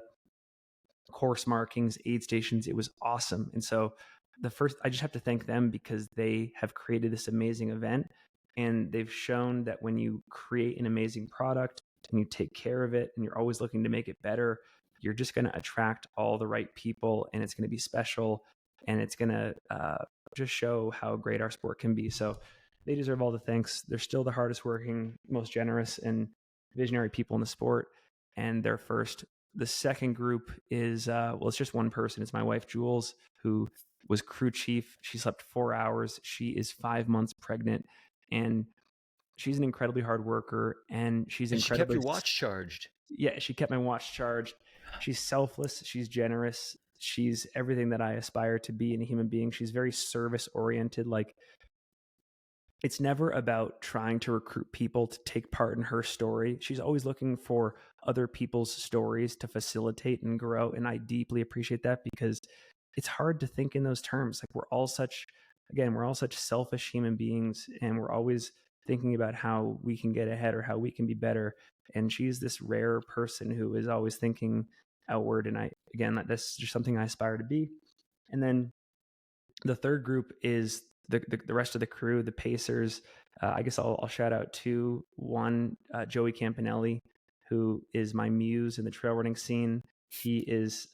Speaker 1: course markings, aid stations, it was awesome. And so I just have to thank them because they have created this amazing event, and they've shown that when you create an amazing product and you take care of it and you're always looking to make it better, you're just going to attract all the right people, and it's going to be special, and it's going to just show how great our sport can be. So they deserve all the thanks. They're still the hardest working, most generous and visionary people in the sport, and they're first. The second group is it's just one person. It's my wife Jules, who was crew chief. She slept 4 hours. She is 5 months pregnant, and she's an incredibly hard worker, and she's
Speaker 2: And she kept
Speaker 1: incredibly
Speaker 2: your watch charged.
Speaker 1: Yeah, she kept my watch charged. She's selfless, she's generous, she's everything that I aspire to be in a human being. She's very service oriented. Like, it's never about trying to recruit people to take part in her story. She's always looking for other people's stories to facilitate and grow. And I deeply appreciate that, because it's hard to think in those terms. Like, we're all such selfish human beings, and we're always thinking about how we can get ahead or how we can be better. And she's this rare person who is always thinking outward. And that's just something I aspire to be. And then the third group is the rest of the crew, the Pacers. I guess I'll shout out two. One, Joey Campanelli, who is my muse in the trail running scene. He is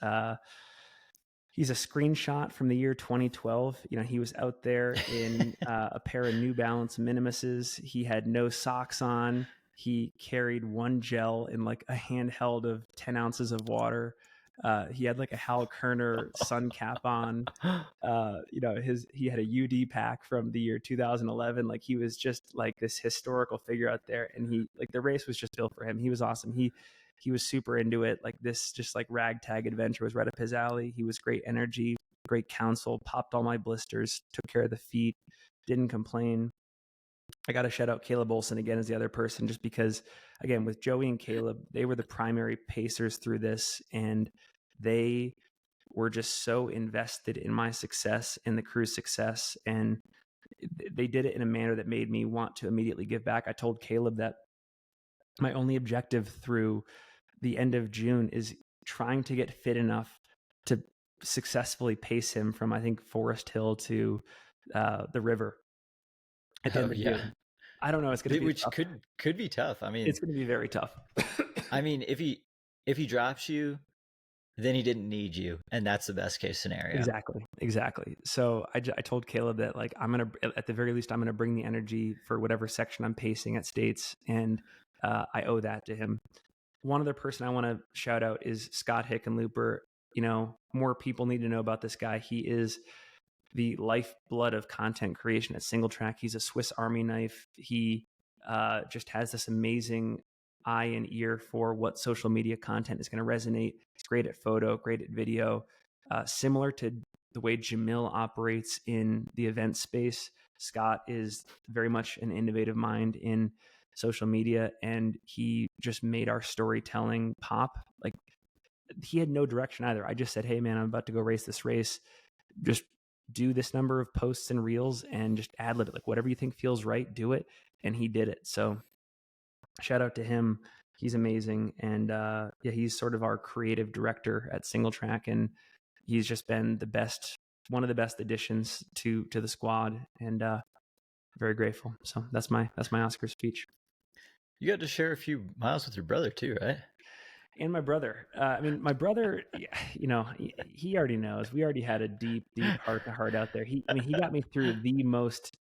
Speaker 1: he's a screenshot from the year 2012. He was out there in a pair of New Balance Minimalists. He had no socks on. He carried one gel in like a handheld of 10 ounces of water. He had like a Hal Kerner sun cap on. He had a UD pack from the year 2011. Like, he was just like this historical figure out there, and the race was just built for him. He was awesome. He was super into it. Like, this just like ragtag adventure was right up his alley. He was great energy, great counsel, popped all my blisters, took care of the feet, didn't complain. I got to shout out Caleb Olson again as the other person, just because, again, with Joey and Caleb, they were the primary pacers through this, and they were just so invested in my success and the crew's success. And they did it in a manner that made me want to immediately give back. I told Caleb that my only objective through the end of June is trying to get fit enough to successfully pace him from, I think, Forest Hill to the river at the end of June. I don't know. It's going to be
Speaker 2: which
Speaker 1: tough.
Speaker 2: could be tough. I mean,
Speaker 1: it's going to be very tough.
Speaker 2: I mean, if he drops you, then he didn't need you, and that's the best case scenario.
Speaker 1: Exactly. So I told Caleb that, like, at the very least, I'm gonna bring the energy for whatever section I'm pacing at States, and I owe that to him. One other person I want to shout out is Scott Hickenlooper. More people need to know about this guy. He is the lifeblood of content creation at Single Track. He's a Swiss Army knife. He just has this amazing eye and ear for what social media content is going to resonate. He's great at photo, great at video, similar to the way Jamil operates in the event space. Scott is very much an innovative mind in social media, and he just made our storytelling pop. Like, he had no direction either. I just said, hey man, I'm about to go race this race. Just do this number of posts and reels and just ad lib it. Like, whatever you think feels right, do it. And he did it. So shout out to him. He's amazing. And yeah, he's sort of our creative director at Single Track, and he's just been the best, one of the best additions to the squad, and very grateful. So that's my Oscar speech.
Speaker 2: You got to share a few miles with your brother too, right?
Speaker 1: And my brother. I mean, my brother, you know, he already knows. We already had a deep heart to heart out there. He got me through the most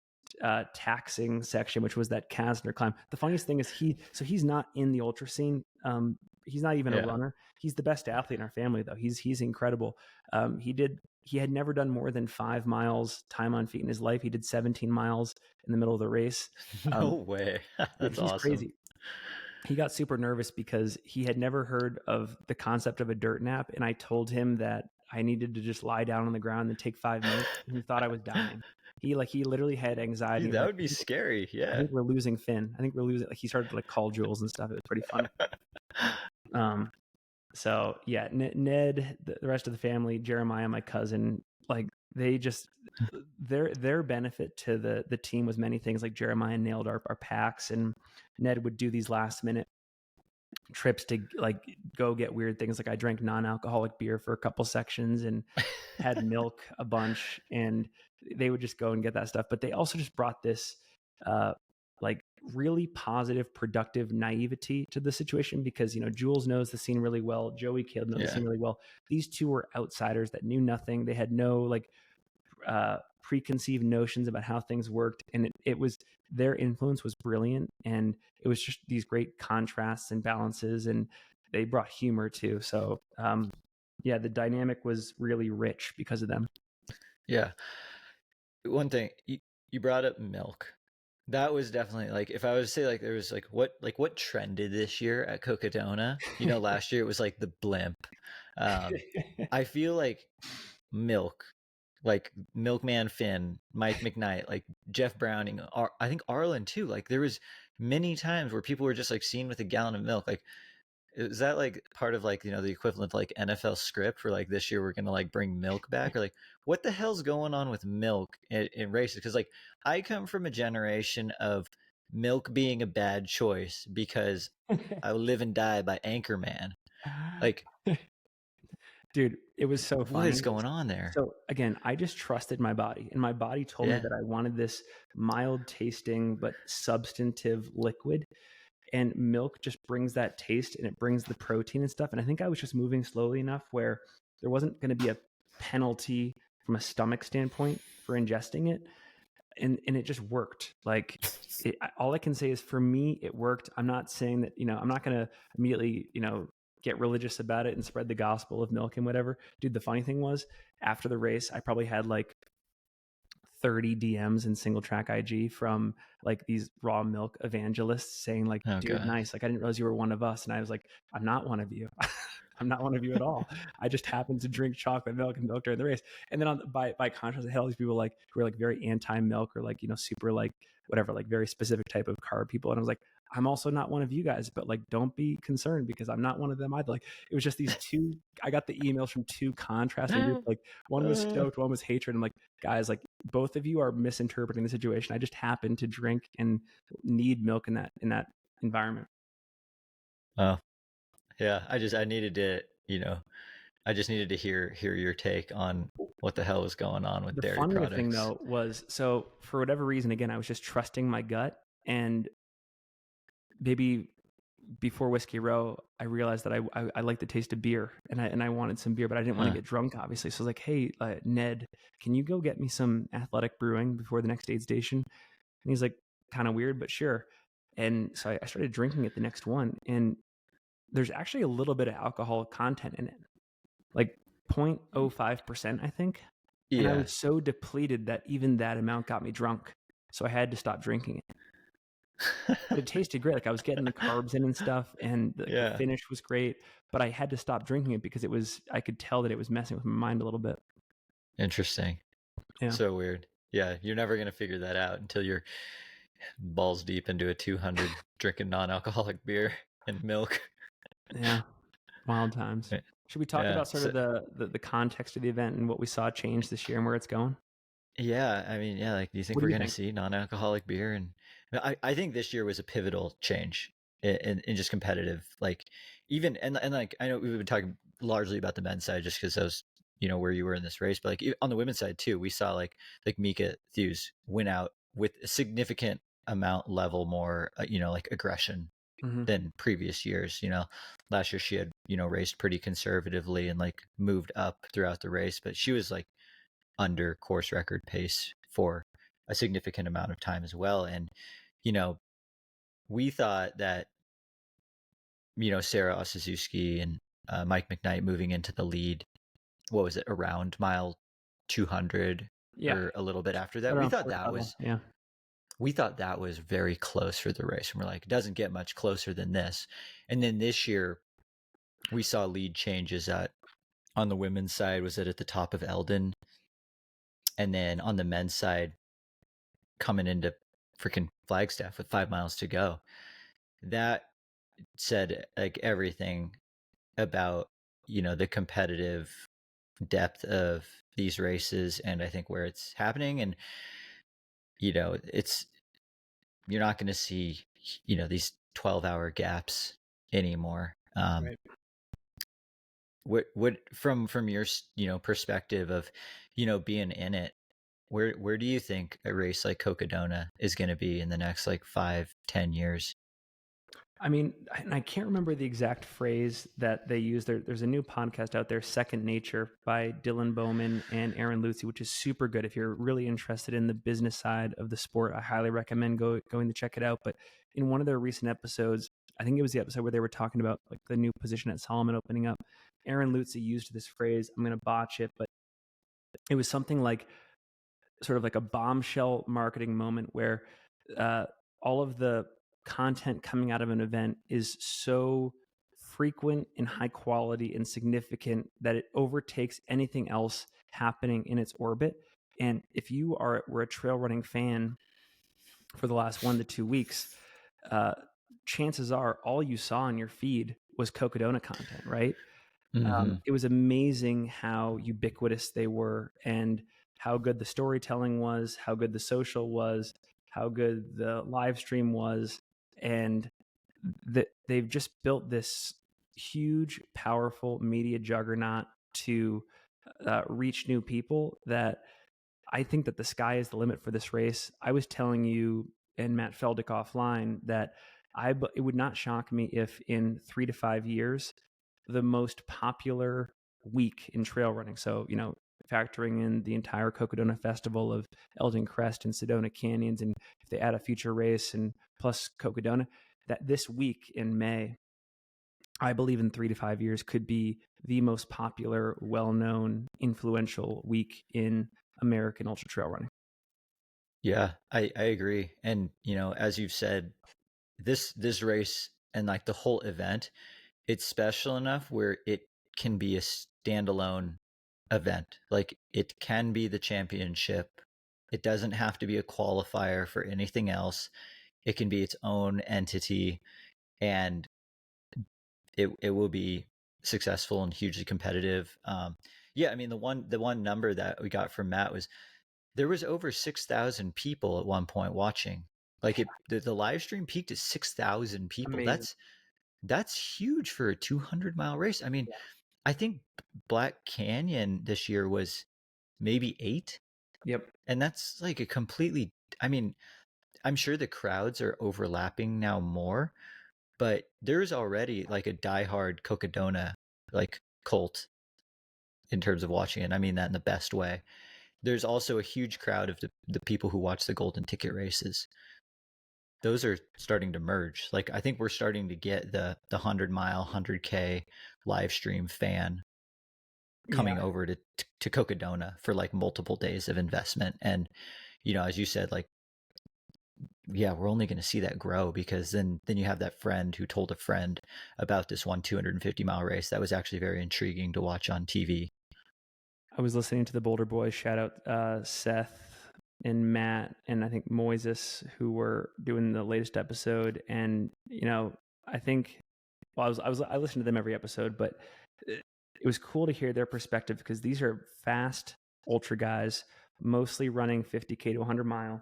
Speaker 1: taxing section, which was that Kasner climb. The funniest thing is he's not in the ultra scene. He's not even a runner. He's the best athlete in our family, though. He's incredible. He had never done more than 5 miles time on feet in his life. He did 17 miles in the middle of the race.
Speaker 2: No way. That's
Speaker 1: he's
Speaker 2: awesome.
Speaker 1: Crazy. He got super nervous because he had never heard of the concept of a dirt nap. And I told him that I needed to just lie down on the ground and take 5 minutes. And he thought I was dying. He literally had anxiety.
Speaker 2: Dude, that would be scary. Yeah.
Speaker 1: I think we're losing Finn. I think we're losing, like, he started to like call Jules and stuff. It was pretty funny. So yeah, Ned, the rest of the family, Jeremiah, my cousin, like, they just, their benefit to the team was many things. Like, Jeremiah nailed our packs, and Ned would do these last minute trips to like go get weird things. Like, I drank non-alcoholic beer for a couple sections and had milk a bunch, and they would just go and get that stuff. But they also just brought this like really positive, productive naivety to the situation, because, you know, Jules knows the scene really well. Joey Kidd knows the scene really well. These two were outsiders that knew nothing. They had no like preconceived notions about how things worked, and it was, their influence was brilliant, and it was just these great contrasts and balances, and they brought humor too. So yeah, the dynamic was really rich because of them.
Speaker 2: Yeah. One thing, you brought up milk. That was definitely, like, if I was to say, like, there was like what trended this year at Cocodona, you know, last year it was like the blimp. I feel like milk, like Milkman Finn, Mike McKnight, like Jeff Browning, I think Arlen too. Like, there was many times where people were just like seen with a gallon of milk. Like, is that like part of, like, you know, the equivalent of like NFL script for like this year we're gonna like bring milk back, or like what the hell's going on with milk in races? Because like, I come from a generation of milk being a bad choice because I live and die by Anchorman. Like,
Speaker 1: dude, it was so funny.
Speaker 2: What is going on there?
Speaker 1: So again, I just trusted my body, and my body told me that I wanted this mild tasting but substantive liquid. And milk just brings that taste, and it brings the protein and stuff. And I think I was just moving slowly enough where there wasn't going to be a penalty from a stomach standpoint for ingesting it. And it just worked. Like, all I can say is, for me, it worked. I'm not saying that, you know, I'm not going to immediately, you know, get religious about it and spread the gospel of milk and whatever. Dude, the funny thing was, after the race, I probably had like 30 DMs in Single Track IG from like these raw milk evangelists saying like, dude, nice. Like, I didn't realize you were one of us. And I was like, I'm not one of you. I'm not one of you at all. I just happened to drink chocolate milk and milk during the race. And then by contrast, I had all these people like who were like very anti-milk, or like, you know, super like whatever, like very specific type of carb people. And I was like, I'm also not one of you guys, but like, don't be concerned because I'm not one of them either. Like, it was just these two, I got the emails from two contrasting groups. Like, one was stoked, one was hatred. I'm like, guys, like, both of you are misinterpreting the situation. I just happen to drink and need milk in that environment.
Speaker 2: Oh, yeah. I needed to, you know, I just needed to hear your take on what the hell was going on with dairy products. The funny
Speaker 1: thing though was, so for whatever reason, again, I was just trusting my gut, and maybe before Whiskey Row, I realized that I like the taste of beer, and I wanted some beer, but I didn't want to get drunk, obviously. So I was like, hey, Ned, can you go get me some Athletic Brewing before the next aid station? And he's like, kind of weird, but sure. And so I started drinking it the next one, and there's actually a little bit of alcohol content in it, like 0.05%, I think. Yeah. And I was so depleted that even that amount got me drunk. So I had to stop drinking it. but it tasted great. Like I was getting the carbs in and stuff, and like the
Speaker 2: Yeah.
Speaker 1: finish was great. But I had to stop drinking it because I could tell that it was messing with my mind a little bit.
Speaker 2: Interesting.
Speaker 1: Yeah,
Speaker 2: So weird. Yeah, you're never gonna figure that out until you're balls deep into a 200 drinking non-alcoholic beer and milk.
Speaker 1: yeah, wild times. Should we talk
Speaker 2: Yeah.
Speaker 1: about sort of the context of the event and what we saw change this year and where it's going?
Speaker 2: Yeah, I mean, yeah, like, do you think
Speaker 1: What do
Speaker 2: we're
Speaker 1: you
Speaker 2: gonna
Speaker 1: think?
Speaker 2: see non-alcoholic beer? And I think this year was a pivotal change in just competitive, like even and like I know we've been talking largely about the men's side just because I was, where you were in this race, but like on the women's side too, we saw like Mika Thews win out with a significant amount level more, like aggression
Speaker 1: Hmm.
Speaker 2: than previous years. Last year she had, raced pretty conservatively and like moved up throughout the race, but she was like under course record pace for a significant amount of time as well. And, you know, we thought that, Sarah Osazuski and Mike McKnight moving into the lead, what was it, around mile 200
Speaker 1: Yeah,
Speaker 2: or a little bit after that?
Speaker 1: right around quarter final. Yeah.
Speaker 2: We thought that was very close for the race. And we're like, it doesn't get much closer than this. And then this year we saw lead changes on the women's side was it at the top of Eldon. And then on the men's side, coming into freaking Flagstaff with 5 miles to go. That said like everything about, the competitive depth of these races and I think where it's happening. And, it's you're not going to see, these 12-hour gaps anymore.
Speaker 1: Right.
Speaker 2: What from your, perspective of, being in it, where do you think a race like Cocodona is going to be in the next like 5-10 years?
Speaker 1: I mean, and I can't remember the exact phrase that they use. There's a new podcast out there, Second Nature, by Dylan Bowman and Aaron Lucy, which is super good. If you're really interested in the business side of the sport, I highly recommend going to check it out. But in one of their recent episodes, I think it was the episode where they were talking about like the new position at Solomon opening up. Aaron Lucy used this phrase. I'm going to botch it, but it was something like sort of like a bombshell marketing moment where uh, all of the content coming out of an event is so frequent and high quality and significant that it overtakes anything else happening in its orbit. And if you were a trail running fan for the last 1 to 2 weeks, uh, chances are all you saw on your feed was Cocodona content, right?
Speaker 2: Mm-hmm.
Speaker 1: It was amazing how ubiquitous they were and how good the storytelling was, how good the social was, how good the live stream was. And they've just built this huge, powerful media juggernaut to reach new people that I think that the sky is the limit for this race. I was telling you and Matt Feldick offline that it would not shock me if in 3 to 5 years, the most popular week in trail running, so, factoring in the entire Cocodona Festival of Eldon Crest and Sedona Canyons, and if they add a future race and plus Cocodona, that this week in May, I believe in 3 to 5 years could be the most popular, well-known, influential week in American ultra trail running.
Speaker 2: Yeah, I agree. And, as you've said, this race and like the whole event, it's special enough where it can be a standalone event. Like it can be the championship. It doesn't have to be a qualifier for anything else. It can be its own entity and it will be successful and hugely competitive. Yeah, I mean the one number that we got from Matt was there was over 6,000 people at one point watching. Like the live stream peaked at 6,000 people.
Speaker 1: Amazing.
Speaker 2: That's huge for a 200-mile race. I mean,
Speaker 1: Yeah.
Speaker 2: I think Black Canyon this year was maybe 8,
Speaker 1: Yep.
Speaker 2: and that's like a completely. I mean, I'm sure the crowds are overlapping now more, but there's already like a diehard Cocodona like cult in terms of watching it. I mean that in the best way. There's also a huge crowd of the people who watch the golden ticket races. Those are starting to merge. Like I think we're starting to get the 100-mile, 100K live stream fan
Speaker 1: Yeah.
Speaker 2: coming over to Cocodona for like multiple days of investment. And, as you said, like yeah, we're only going to see that grow, because then you have that friend who told a friend about this one 250-mile race that was actually very intriguing to watch on TV.
Speaker 1: I was listening to the Boulder Boys, shout out Seth and Matt, and I think Moises, who were doing the latest episode. And, I think, I listened to them every episode, but it was cool to hear their perspective, because these are fast ultra guys, mostly running 50K to 100 mile.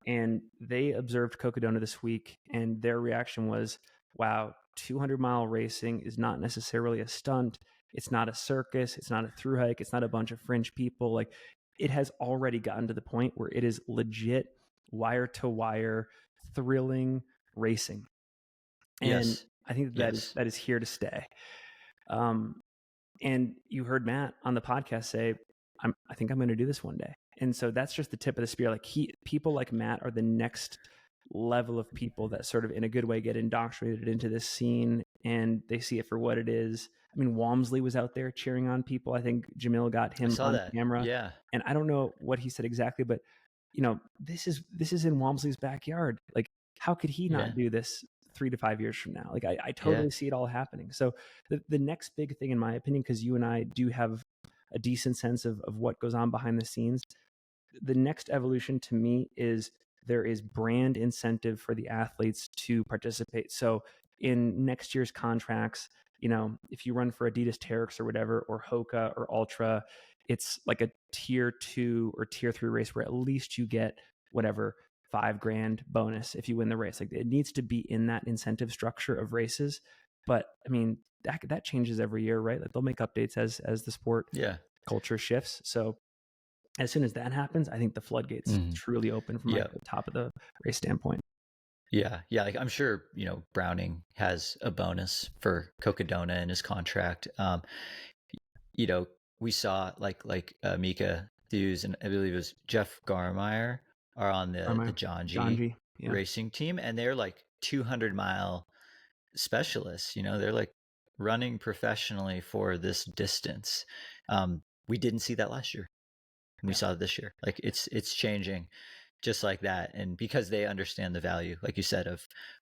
Speaker 1: And they observed Cocodona this week, and their reaction was, wow, 200-mile racing is not necessarily a stunt. It's not a circus. It's not a thru hike. It's not a bunch of fringe people. Like, it has already gotten to the point where it is legit wire to wire, thrilling racing. And
Speaker 2: Yes.
Speaker 1: I think that is here to stay. And you heard Matt on the podcast say, I think I'm going to do this one day. And so that's just the tip of the spear. Like, people like Matt are the next level of people that sort of, in a good way, get indoctrinated into this scene, and they see it for what it is. I mean, Walmsley was out there cheering on people. I think Jamil got him on camera.
Speaker 2: Yeah.
Speaker 1: And I don't know what he said exactly, but this is in Walmsley's backyard. Like, how could he not do this 3 to 5 years from now? Like, I totally see it all happening. So the next big thing, in my opinion, because you and I do have a decent sense of what goes on behind the scenes, the next evolution to me is there is brand incentive for the athletes to participate. So in next year's contracts, if you run for Adidas Terex or whatever, or Hoka or Ultra, it's like a tier 2 or tier 3 race where at least you get whatever $5,000 bonus if you win the race. Like, it needs to be in that incentive structure of races. But I mean, that changes every year, right? Like, they'll make updates as the sport culture shifts. So as soon as that happens, I think the floodgates truly open from like the top of the race standpoint.
Speaker 2: Yeah. Like, I'm sure, Browning has a bonus for Cocodona in his contract. We saw like Mika Hughes and I believe it was Jeff Garmeyer are on the John G racing team, and they're like 200-mile specialists. They're like running professionally for this distance. We didn't see that last year. We saw it this year. Like, it's changing just like that. And because they understand the value, like you said,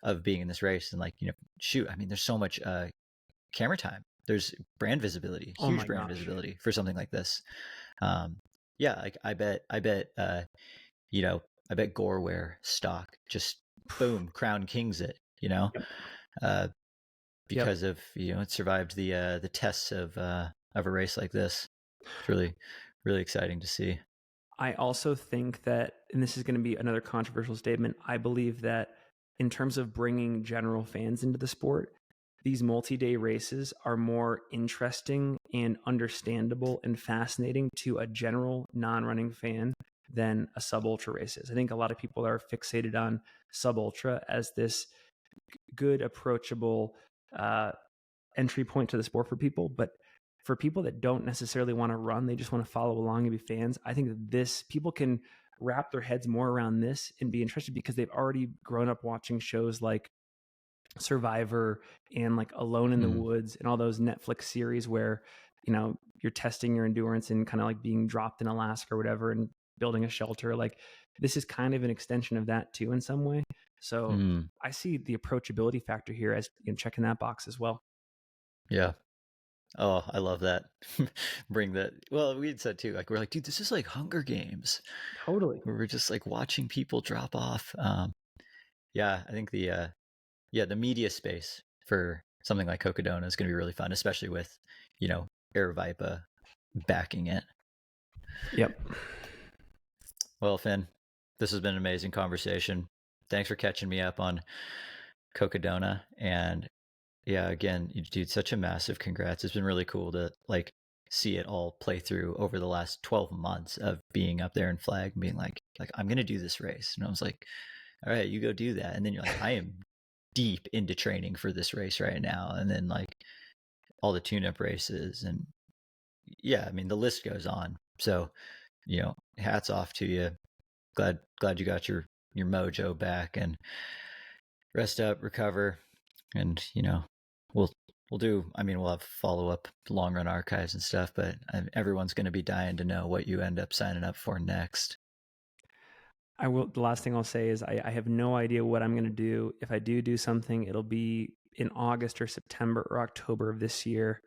Speaker 2: of being in this race, and like, shoot, I mean, there's so much camera time. There's brand visibility, huge brand visibility for something like this. Like I bet Goreware stock just boom, Crown Kings it, because of, it survived the tests of a race like this. It's really, really exciting to see.
Speaker 1: I also think that, and this is going to be another controversial statement, I believe that in terms of bringing general fans into the sport, these multi-day races are more interesting and understandable and fascinating to a general non-running fan than a sub-ultra race is. I think a lot of people are fixated on sub-ultra as this good, approachable entry point to the sport for people. But for people that don't necessarily want to run, they just want to follow along and be fans, I think that people can wrap their heads more around this and be interested, because they've already grown up watching shows like Survivor and like Alone in the Woods and all those Netflix series where, you're testing your endurance and kind of like being dropped in Alaska or whatever and building a shelter. Like, this is kind of an extension of that too in some way. So I see the approachability factor here as checking that box as well.
Speaker 2: Yeah. Oh, I love that. Bring that. Well, we had said too, like, we're like, dude, this is like Hunger Games.
Speaker 1: Totally.
Speaker 2: We're just like watching people drop off. I think the media space for something like Cocodona is going to be really fun, especially with, Air Vipa backing it.
Speaker 1: Yep.
Speaker 2: Well, Finn, this has been an amazing conversation. Thanks for catching me up on Cocodona. And again, dude, such a massive congrats. It's been really cool to like see it all play through over the last 12 months of being up there in flag and being like I'm going to do this race. And I was like, all right, you go do that. And then you're like, I am deep into training for this race right now. And then like all the tune-up races, and I mean, the list goes on. So, hats off to you. Glad you got your mojo back, and rest up, recover, and we'll do. I mean, we'll have follow-up long run archives and stuff, but everyone's going to be dying to know what you end up signing up for next.
Speaker 1: I will. The last thing I'll say is I have no idea what I'm going to do. If I do something, it'll be in August or September or October of this year.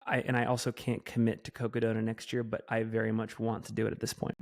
Speaker 1: I also can't commit to Cocodona next year, but I very much want to do it at this point.